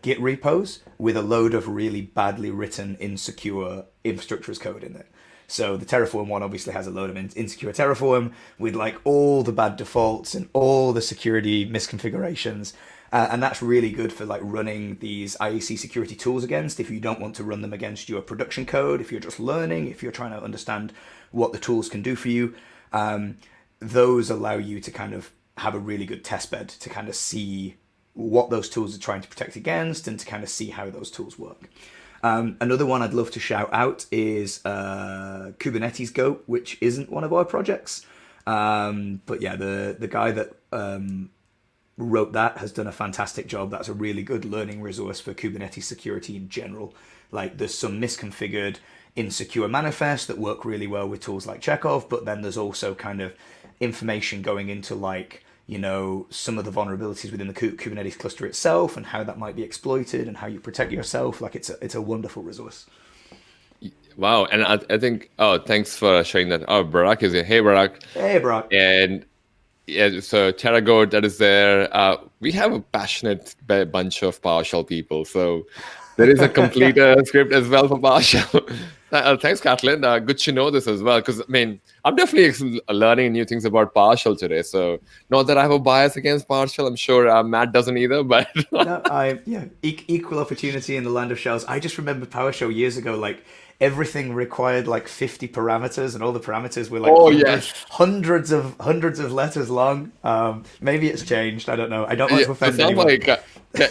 Git repos with a load of really badly written, insecure infrastructure as code in it. So the Terraform one obviously has a load of insecure Terraform with like all the bad defaults and all the security misconfigurations. And that's really good for like running these IAC security tools against if you don't want to run them against your production code, if you're just learning, if you're trying to understand what the tools can do for you. Those allow you to kind of have a really good test bed to kind of see what those tools are trying to protect against and to kind of see how those tools work. Another one I'd love to shout out is Kubernetes Goat, which isn't one of our projects. But yeah, the guy that wrote that has done a fantastic job. That's a really good learning resource for Kubernetes security in general. Like there's some misconfigured insecure manifests that work really well with tools like Chekhov, but then there's also kind of information going into like, some of the vulnerabilities within the Kubernetes cluster itself and how that might be exploited and how you protect yourself. Like it's a wonderful resource. Wow. And I think, oh, thanks for sharing that. Oh, Barak is here. Hey, Barak. Hey, Brock. And yeah, so TerraGoat that is there. We have a passionate bunch of PowerShell people. So there is a complete script as well for PowerShell. Thanks, Kathleen. Good to know this as well, because I mean, I'm definitely learning new things about PowerShell today. So not that I have a bias against PowerShell. I'm sure Matt doesn't either. But No, equal opportunity in the land of shells. I just remember PowerShell years ago, like everything required like 50 parameters, and all the parameters were like hundreds of letters long. Maybe it's changed. I don't know. I don't want to offend anyone. Like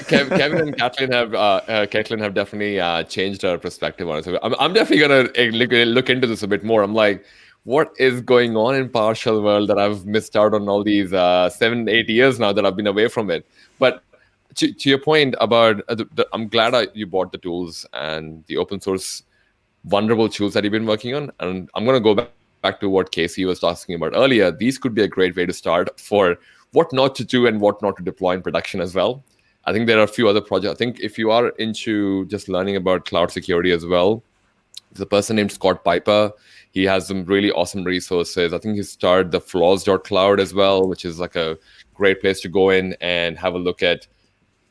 Kevin and Caitlin have definitely changed her perspective on it. So I'm definitely gonna look into this a bit more. I'm like, what is going on in PowerShell world that I've missed out on all these 7-8 years now that I've been away from it? But to your point about, I'm glad you bought the tools and the open source vulnerable tools that you've been working on. And I'm going to go back to what Casey was talking about earlier. These could be a great way to start for what not to do and what not to deploy in production as well. I think there are a few other projects. I think if you are into just learning about cloud security as well, there's a person named Scott Piper. He has some really awesome resources. I think he started the flaws.cloud as well, which is like a great place to go in and have a look at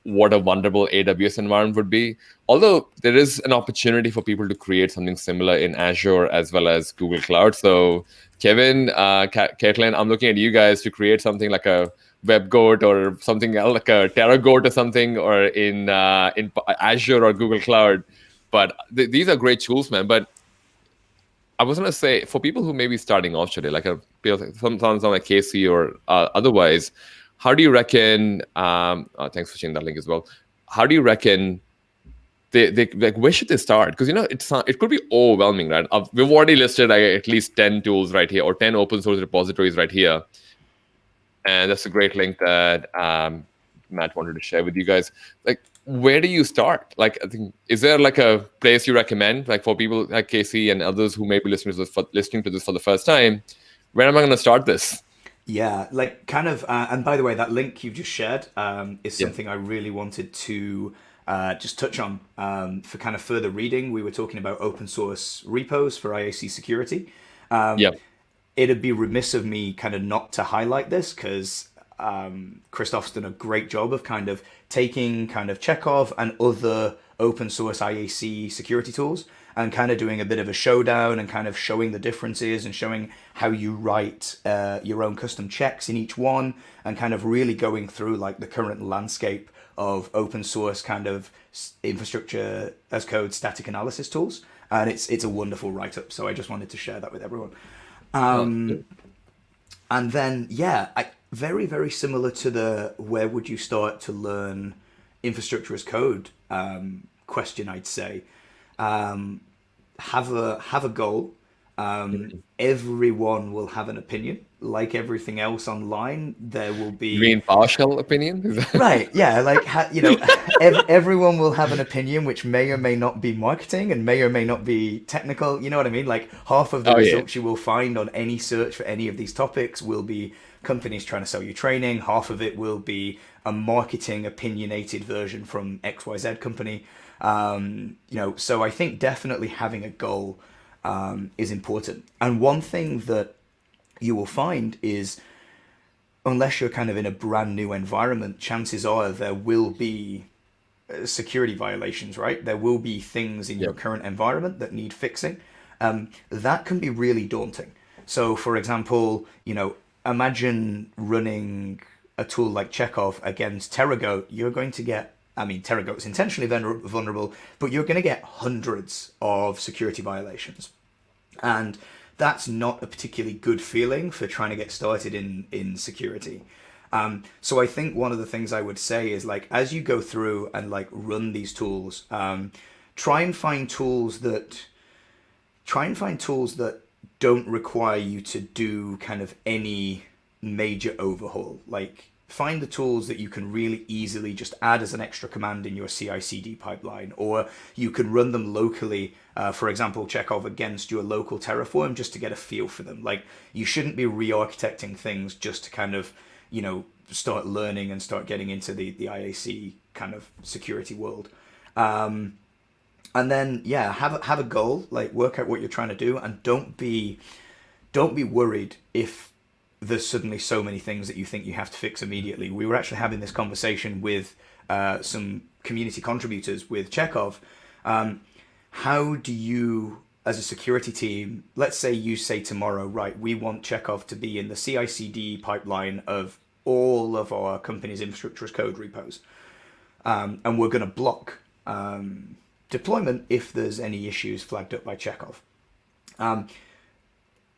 what a vulnerable AWS environment would be. Although there is an opportunity for people to create something similar in Azure as well as Google Cloud. So Kevin, Caitlin, I'm looking at you guys to create something like a WebGoat or something else, like a TerraGoat or something, or in Azure or Google Cloud. But these are great tools, man. But I was going to say, for people who may be starting off today, like sometimes like Casey or otherwise, how do you reckon? Thanks for sharing that link as well. How do you reckon they like where should they start? Because it could be overwhelming, right? We've already listed at least 10 tools right here or 10 open source repositories right here, and that's a great link that Matt wanted to share with you guys. Like, where do you start? Like, I think, is there like a place you recommend, like for people like Casey and others who may be listening to this for the first time? Where am I going to start this? Yeah, like kind of, and by the way, that link you've just shared is something I really wanted to just touch on for kind of further reading. We were talking about open source repos for IAC security. It'd be remiss of me kind of not to highlight this because Christoph's done a great job of kind of taking kind of Chekhov and other open source IAC security tools and kind of doing a bit of a showdown and kind of showing the differences and showing how you write your own custom checks in each one and kind of really going through like the current landscape of open source kind of infrastructure as code static analysis tools. And it's a wonderful write-up. So I just wanted to share that with everyone. And then, very, very similar to the where would you start to learn infrastructure as code question, I'd say. Have a goal. Everyone will have an opinion. Like everything else online, there will You be mean partial opinion? Is that- right, yeah, like everyone will have an opinion which may or may not be marketing and may or may not be technical. You know what I mean? Like half of the Oh yeah. results you will find on any search for any of these topics will be companies trying to sell you training. Half of it will be a marketing opinionated version from XYZ company. So I think definitely having a goal is important. And one thing that you will find is unless you're kind of in a brand new environment, chances are there will be security violations, right? There will be things in your Yep. current environment that need fixing. That can be really daunting. So, for example, imagine running a tool like Chekhov against TerraGoat. You're going to get, I mean, TerraGoat's intentionally vulnerable, but you're going to get hundreds of security violations. And that's not a particularly good feeling for trying to get started in security. So I think one of the things I would say is like as you go through and like run these tools, try and find tools that don't require you to do kind of any major overhaul. Like find the tools that you can really easily just add as an extra command in your CI/CD pipeline, or you can run them locally. For example, Chekhov against your local Terraform just to get a feel for them. Like you shouldn't be re-architecting things just to kind of start learning and start getting into the IAC kind of security world. And then yeah, have a goal, like work out what you're trying to do, and don't be worried if there's suddenly so many things that you think you have to fix immediately. We were actually having this conversation with some community contributors with Chekhov. How do you, as a security team, let's say you say tomorrow, right, we want Chekhov to be in the CI/CD pipeline of all of our company's infrastructure as code repos, and we're going to block deployment if there's any issues flagged up by Chekhov.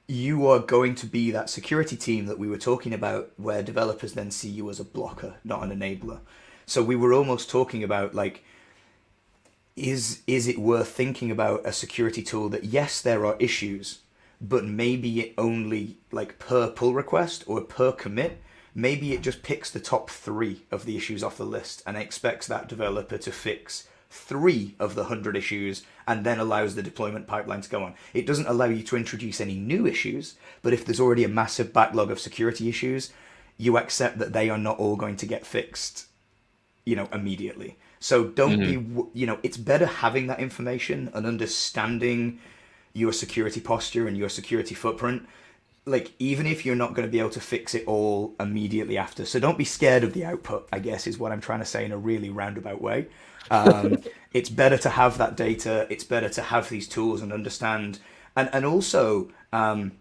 You are going to be that security team that we were talking about where developers then see you as a blocker, not an enabler. So we were almost talking about like, is it worth thinking about a security tool that yes, there are issues, but maybe it only like per pull request or per commit, maybe it just picks the top 3 of the issues off the list and expects that developer to fix 3 of the 100 issues and then allows the deployment pipeline to go on. It doesn't allow you to introduce any new issues, but if there's already a massive backlog of security issues, you accept that they are not all going to get fixed, immediately. So don't be, it's better having that information and understanding your security posture and your security footprint. Like, even if you're not going to be able to fix it all immediately after. So don't be scared of the output, I guess, is what I'm trying to say in a really roundabout way. It's better to have that data. It's better to have these tools and understand. And also, don't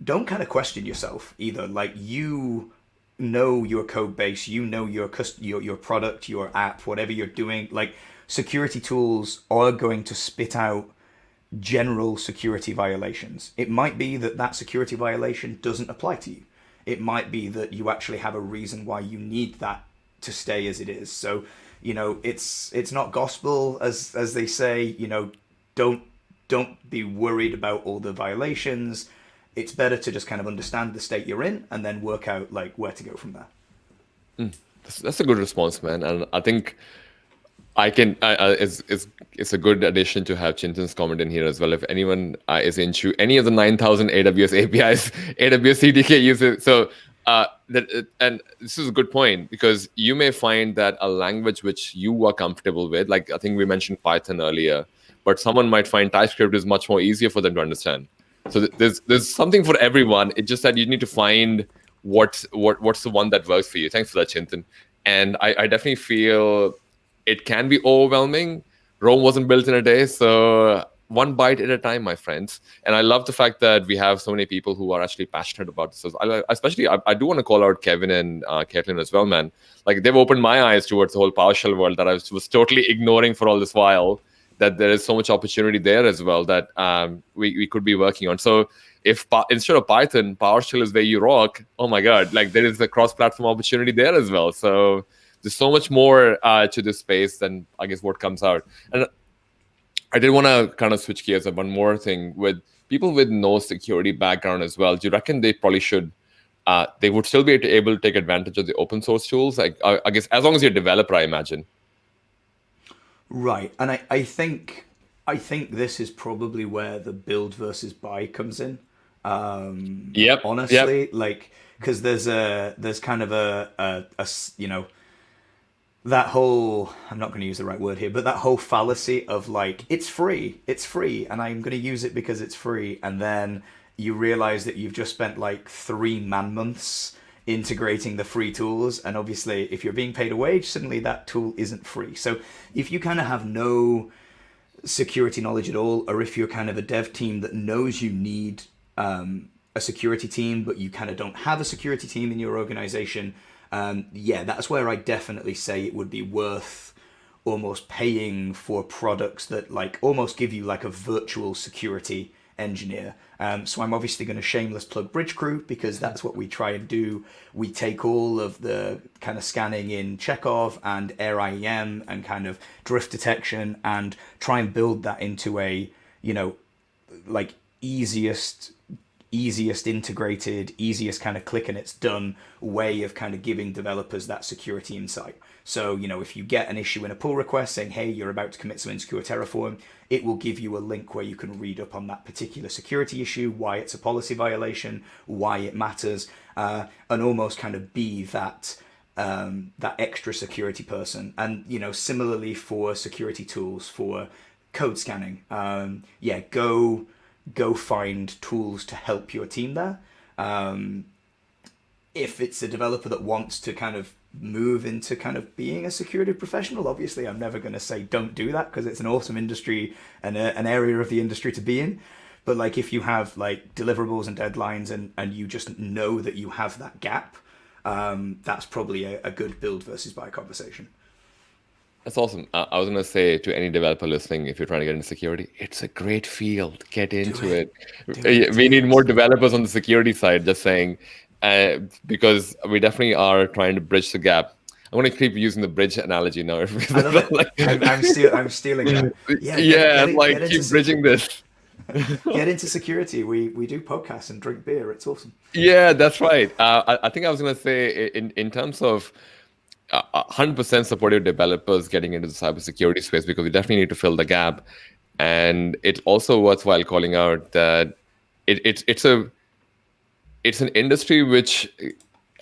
kind of question yourself either. Like, you know your code base, you know your product, your app, whatever you're doing. Like, security tools are going to spit out general security violations. It might be that that security violation doesn't apply to you. It might be that you actually have a reason why you need that to stay as it is. So, it's not gospel as they say. Don't be worried about all the violations. It's better to just kind of understand the state you're in and then work out like where to go from there. That's a good response, man. And I think it's a good addition to have Chintan's comment in here as well. If anyone is into any of the 9,000 AWS APIs, AWS CDK uses. So and this is a good point because you may find that a language which you are comfortable with, like I think we mentioned Python earlier, but someone might find TypeScript is much more easier for them to understand. So there's something for everyone. It's just that you need to find what's the one that works for you. Thanks for that, Chintan. And I definitely feel it can be overwhelming. Rome wasn't built in a day, so one bite at a time, my friends. And I love the fact that we have so many people who are actually passionate about this. I do want to call out Kevin and Caitlin as well, man. Like, they've opened my eyes towards the whole PowerShell world that I was totally ignoring for all this while, that there is so much opportunity there as well that we could be working on. So if instead of Python, PowerShell is where you rock, oh my God, like there is a cross-platform opportunity there as well. So there's so much more to this space than I guess what comes out. And I did want to kind of switch gears on one more thing with people with no security background as well. Do you reckon they probably should? They would still be able to take advantage of the open source tools. Like, I guess as long as you're a developer, I imagine. Right, and I think this is probably where the build versus buy comes in. Yep. Yep. Honestly, like because there's kind of that whole, I'm not going to use the right word here, but that whole fallacy of like it's free and I'm going to use it because it's free, and then you realize that you've just spent like 3 man months integrating the free tools, and obviously if you're being paid a wage, suddenly that tool isn't free. So if you kind of have no security knowledge at all, or if you're kind of a dev team that knows you need a security team, but you kind of don't have a security team in your organization, yeah, that's where I definitely say it would be worth almost paying for products that like almost give you like a virtual security engineer. So I'm obviously going to shameless plug Bridgecrew because that's what we try and do. We take all of the kind of scanning in Chekhov and Air IEM and kind of drift detection and try and build that into a, you know, like easiest integrated, easiest kind of click and it's done way of kind of giving developers that security insight. So, if you get an issue in a pull request saying, hey, you're about to commit some insecure Terraform, it will give you a link where you can read up on that particular security issue, why it's a policy violation, why it matters, and almost kind of be that extra security person. And, similarly for security tools, for code scanning, yeah, go find tools to help your team there. If it's a developer that wants to kind of move into kind of being a security professional, obviously I'm never going to say don't do that because it's an awesome industry and an area of the industry to be in. But like if you have like deliverables and deadlines and you just know that you have that gap, that's probably a good build versus buy conversation. That's awesome. I was going to say to any developer listening, if you're trying to get into security, it's a great field. Get Do into it. it. Do it. We Do need more it. developers on the security side, just saying, because we definitely are trying to bridge the gap. I'm going to keep using the bridge analogy now. I love it. Like, I'm stealing that. Yeah, yeah, get like into keep bridging this. get into security. We do podcasts and drink beer. It's awesome. Yeah, that's right. I think I was going to say in terms of 100% supportive developers getting into the cybersecurity space because we definitely need to fill the gap. And it's also worthwhile calling out that it's an industry which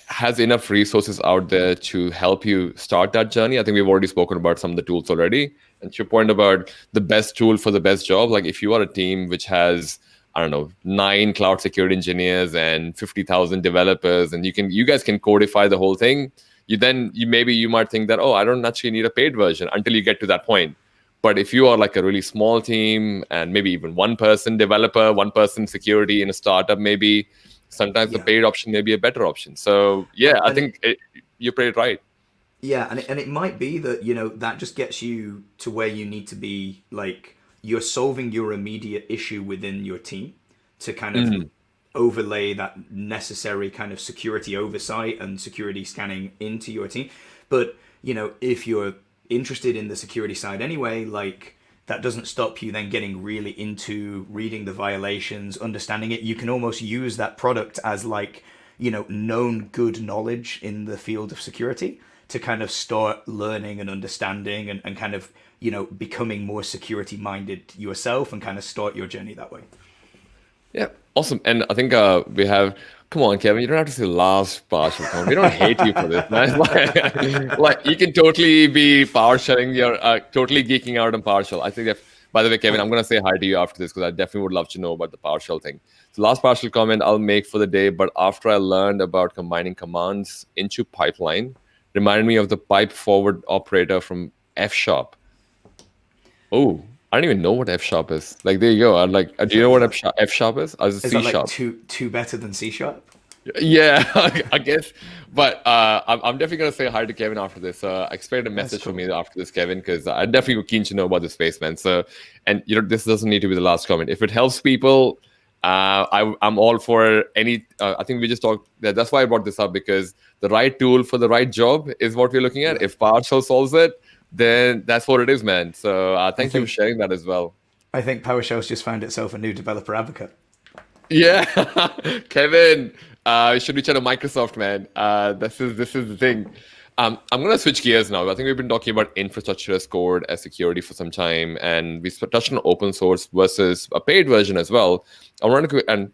has enough resources out there to help you start that journey. I think we've already spoken about some of the tools already. And to your point about the best tool for the best job, like if you are a team which has, I don't know, 9 cloud security engineers and 50,000 developers, and you guys can codify the whole thing, you might think that, oh, I don't actually need a paid version until you get to that point. But if you are like a really small team and maybe even one person developer, one person security in a startup, maybe sometimes the Yeah. paid option may be a better option. So yeah, I And think you're pretty right. yeah, and it might be that, that just gets you to where you need to be. Like, you're solving your immediate issue within your team to kind of Mm. overlay that necessary kind of security oversight and security scanning into your team. But, if you're interested in the security side anyway, like, that doesn't stop you then getting really into reading the violations, understanding it. You can almost use that product as like, known good knowledge in the field of security to kind of start learning and understanding and kind of, becoming more security minded yourself and kind of start your journey that way. Yeah, awesome. And I think we have. Come on, Kevin. You don't have to say last partial comment. We don't hate you for this, man. Like you can totally be partialing. You're totally geeking out on partial. I think that. By the way, Kevin, I'm gonna say hi to you after this because I definitely would love to know about the partial thing. So, last partial comment I'll make for the day. But after I learned about combining commands into pipeline, reminded me of the pipe forward operator from F sharp. Oh, I don't even know what F sharp is. Like, there you go. I'm like, do you know Is what that F sharp is? Or is it is C that like sharp? two better than C sharp? Yeah, I guess. But I'm definitely going to say hi to Kevin after this. Expect a That's message from cool. me after this, Kevin, because I'm definitely keen to know about the space, man. So, and this doesn't need to be the last comment. If it helps people, I'm all for any. I think we just talked. That's why I brought this up because the right tool for the right job is what we're looking at. Yeah. If PowerShell solves it, then that's what it is, man. So I thank you for think sharing that as well. I think PowerShell's just found itself a new developer advocate. Yeah, Kevin, you should reach out to Microsoft, man. This is the thing. I'm gonna switch gears now. I think we've been talking about infrastructure as code as security for some time, and we touched on open source versus a paid version as well. I want to and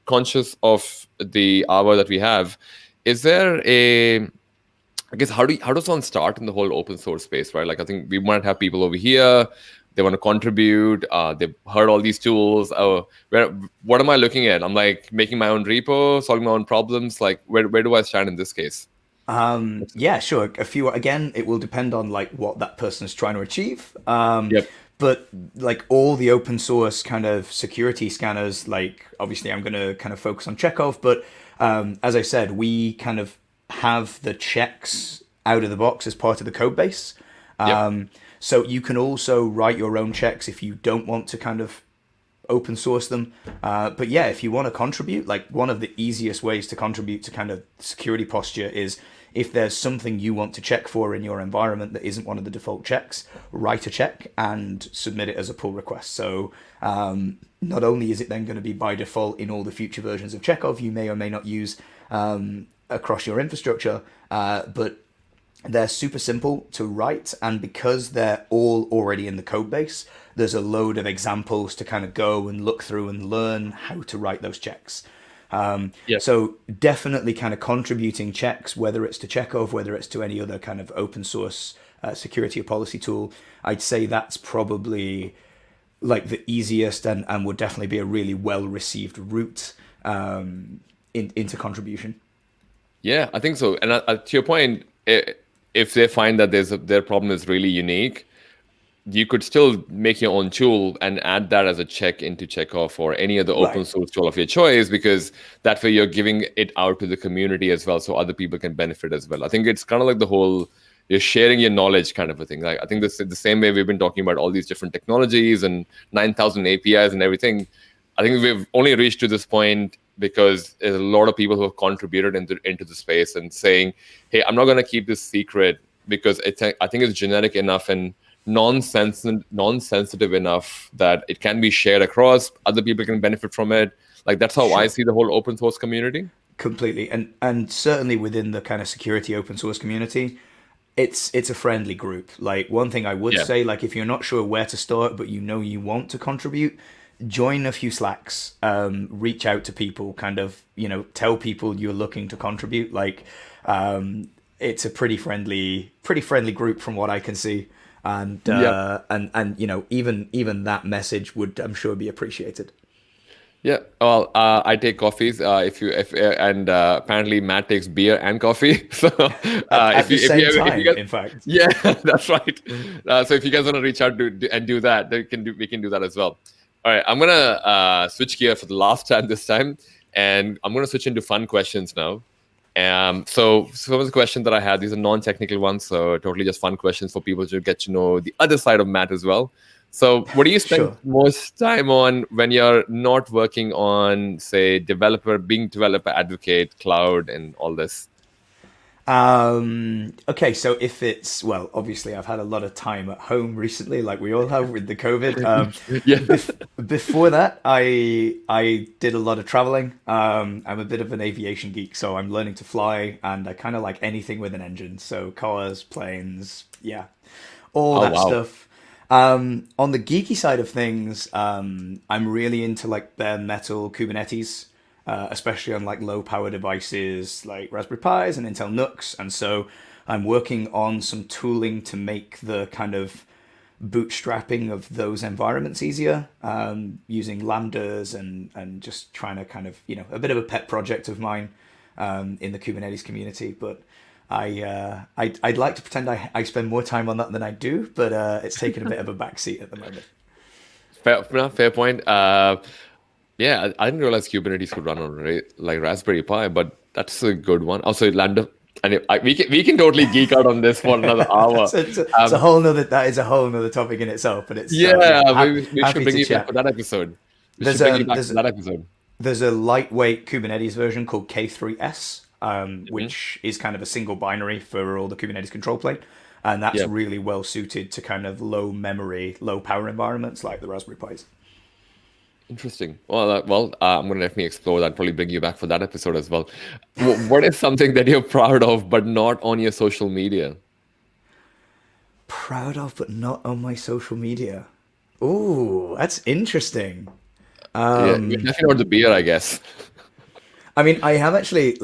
conscious of the hour that we have. Is there a I guess how does one start in the whole open source space, right? Like I think we might have people over here, they want to contribute. They've heard all these tools. Oh, what am I looking at? I'm like making my own repo, solving my own problems. Like where do I stand in this case? Yeah, sure. A few again, it will depend on like what that person is trying to achieve. Yep. But like all the open source kind of security scanners, like obviously I'm going to kind of focus on Chekhov, but as I said, we kind of have the checks out of the box as part of the code base. Yep. So you can also write your own checks if you don't want to kind of open source them. But yeah, if you want to contribute, like one of the easiest ways to contribute to kind of security posture is if there's something you want to check for in your environment that isn't one of the default checks, write a check and submit it as a pull request. So not only is it then going to be by default in all the future versions of Chekhov you may or may not use across your infrastructure, but they're super simple to write, and because they're all already in the code base, there's a load of examples to kind of go and look through and learn how to write those checks. Yep. So definitely kind of contributing checks, whether it's to Chekhov, whether it's to any other kind of open source security or policy tool, I'd say that's probably like the easiest and would definitely be a really well received route into contribution. Yeah, I think so. And to your point, if they find that their problem is really unique, you could still make your own tool and add that as a check into Chekhov or any other open Right. source tool of your choice, because that way you're giving it out to the community as well, so other people can benefit as well. I think it's kind of like the whole you're sharing your knowledge kind of a thing. Like I think this the same way we've been talking about all these different technologies and 9,000 APIs and everything. I think we've only reached to this point because there's a lot of people who have contributed into the space and saying, "Hey, I'm not going to keep this secret because I think it's generic enough and non-sensitive enough that it can be shared across. Other people can benefit from it." Like that's how I Sure. see the whole open source community. Completely. And certainly within the kind of security open source community, it's a friendly group. Like one thing I would Yeah. say, like if you're not sure where to start but you know you want to contribute, join a few Slacks, reach out to people, kind of, tell people you're looking to contribute. Like it's a pretty friendly group from what I can see. And Yeah. even that message would, I'm sure, be appreciated. Yeah. Well, I take coffees. If and apparently Matt takes beer and coffee. So At the same if you time, guys, in fact. yeah, that's right. So if you guys want to reach out and do that, we can do that as well. All right, I'm gonna switch gear for the last time this time, and I'm gonna switch into fun questions now. So some of the questions that I had, these are non-technical ones, so totally just fun questions for people to get to know the other side of Matt as well. So what do you spend Sure. most time on when you're not working on, say, being developer advocate, cloud, and all this? Okay, so if it's, well, obviously I've had a lot of time at home recently, like we all have with the COVID. Yeah. Before that, I did a lot of traveling. I'm a bit of an aviation geek, so I'm learning to fly, and I kind of like anything with an engine. So cars, planes, yeah, all Oh that wow. stuff. On the geeky side of things, I'm really into like bare metal Kubernetes, especially on like low power devices like Raspberry Pis and Intel NUCs. And so I'm working on some tooling to make the kind of bootstrapping of those environments easier, using lambdas and just trying to kind of, a bit of a pet project of mine in the Kubernetes community. But I'd like to pretend I spend more time on that than I do, but it's taken a bit of a backseat at the moment. Fair, no, fair point. Yeah, I didn't realize Kubernetes could run on like Raspberry Pi, but that's a good one. Also, Lambda, and we can totally geek out on this for another hour. So it's a Um, whole nother that is a whole nother topic in itself, but it's yeah, yeah, we should happy bring to you back chat. for that episode. We should There's bring you um back there's for that episode. there's a lightweight Kubernetes version called K3s, Mhm. which is kind of a single binary for all the Kubernetes control plane. and that's Yeah. really well suited to kind of low memory, low power environments like the Raspberry Pis. Interesting. I'm going to definitely explore that. Probably bring you back for that episode as well. What is something that you're proud of, but not on your social media? Proud of, but not on my social media. Ooh, that's interesting. Yeah, definitely not the beer, I guess. I mean, I have actually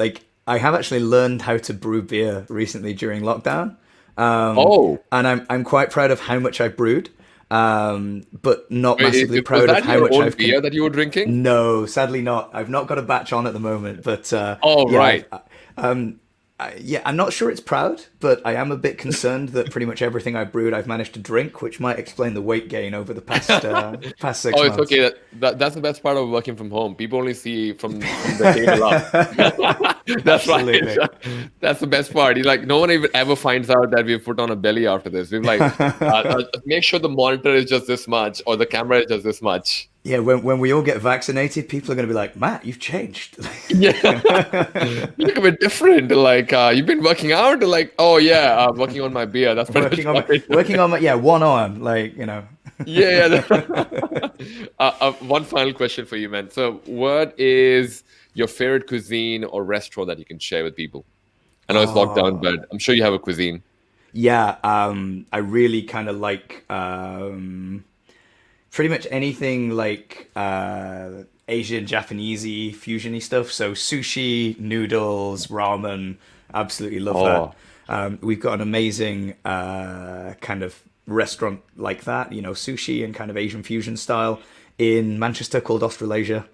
learned how to brew beer recently during lockdown, Oh, and I'm quite proud of how much I've brewed, but not massively was proud of that how your much own I've beer that you were drinking? No, sadly not. I've not got a batch on at the moment, but Oh, yeah, right. yeah, I'm not sure it's proud, but I am a bit concerned that pretty much everything I brewed I've managed to drink, which might explain the weight gain over the past six Oh, it's months. okay. That's the best part of working from home. People only see from the table up. That's right. Absolutely. That's the best part. He's like, no one even ever finds out that we've put on a belly after this. We've like, make sure the monitor is just this much or the camera is just this much. Yeah, when we all get vaccinated, people are going to be like, Matt, you've changed. Yeah, you look a bit different. Like, you've been working out. Like, oh yeah, I'm working on my beer. That's pretty much Working fine. on my, yeah, one arm, like, you know. Yeah, yeah. One final question for you, man. So, what is your favorite cuisine or restaurant that you can share with people? I know it's lockdown, but I'm sure you have a cuisine. Yeah, I really kind of like pretty much anything like Asian, Japanesey, fusiony stuff. So sushi, noodles, ramen, absolutely love that. Oh, We've got an amazing kind of restaurant like that, you know, sushi and kind of Asian fusion style in Manchester called Australasia.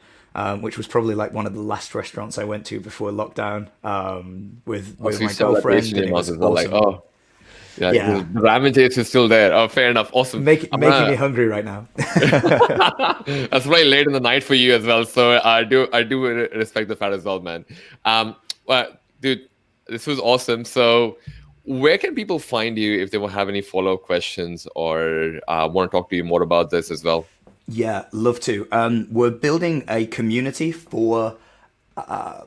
Which was probably like one of the last restaurants I went to before lockdown with also you my saw that taste girlfriend, in and your it mouth was as well. Like, awesome. oh, yeah, Yeah, the ramen taste is still there. Oh, fair enough. Awesome. I'm making me gonna. hungry right now. That's very late in the night for you as well. So I do respect the fact as well, man. Well, dude, this was awesome. So, where can people find you if they will have any follow-up questions or want to talk to you more about this as well? Yeah, love to. We're building a community for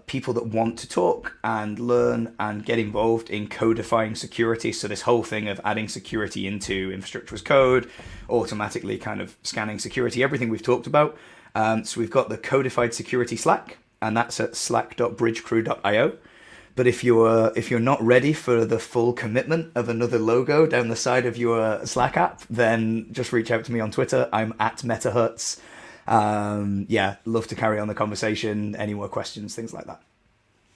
people that want to talk and learn and get involved in codifying security. So this whole thing of adding security into infrastructure as code, automatically kind of scanning security, everything we've talked about. So we've got the codified security Slack, and that's at slack.bridgecrew.io. But if you're not ready for the full commitment of another logo down the side of your Slack app, then just reach out to me on Twitter. I'm at MetaHuts. Yeah, love to carry on the conversation. Any more questions, things like that.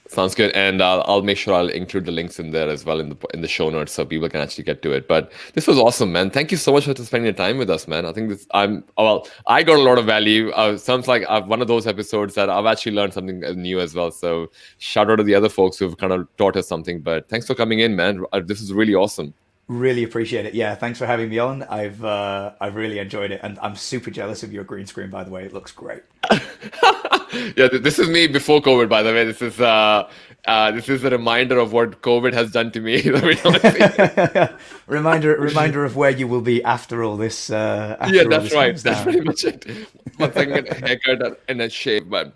Sounds good, and I'll make sure I'll include the links in there as well in the show notes so people can actually get to it. But this was awesome, man. Thank you so much for spending your time with us, man. I think I got a lot of value. Sounds like one of those episodes that I've actually learned something new as well. So shout out to the other folks who've kind of taught us something. But thanks for coming in, man. This is really awesome. Really appreciate it. Yeah, thanks for having me on. I've really enjoyed it, and I'm super jealous of your green screen. By the way, it looks great. Yeah, this is me before COVID, by the way. This is a reminder of what COVID has done to me. Let me Reminder of where you will be after all this. Yeah, After all that's this right. comes That's down. pretty much it. Once I can get a haircut and a shave. But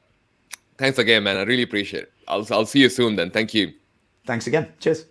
thanks again, man. I really appreciate it. I'll see you soon then. Thank you. Thanks again. Cheers.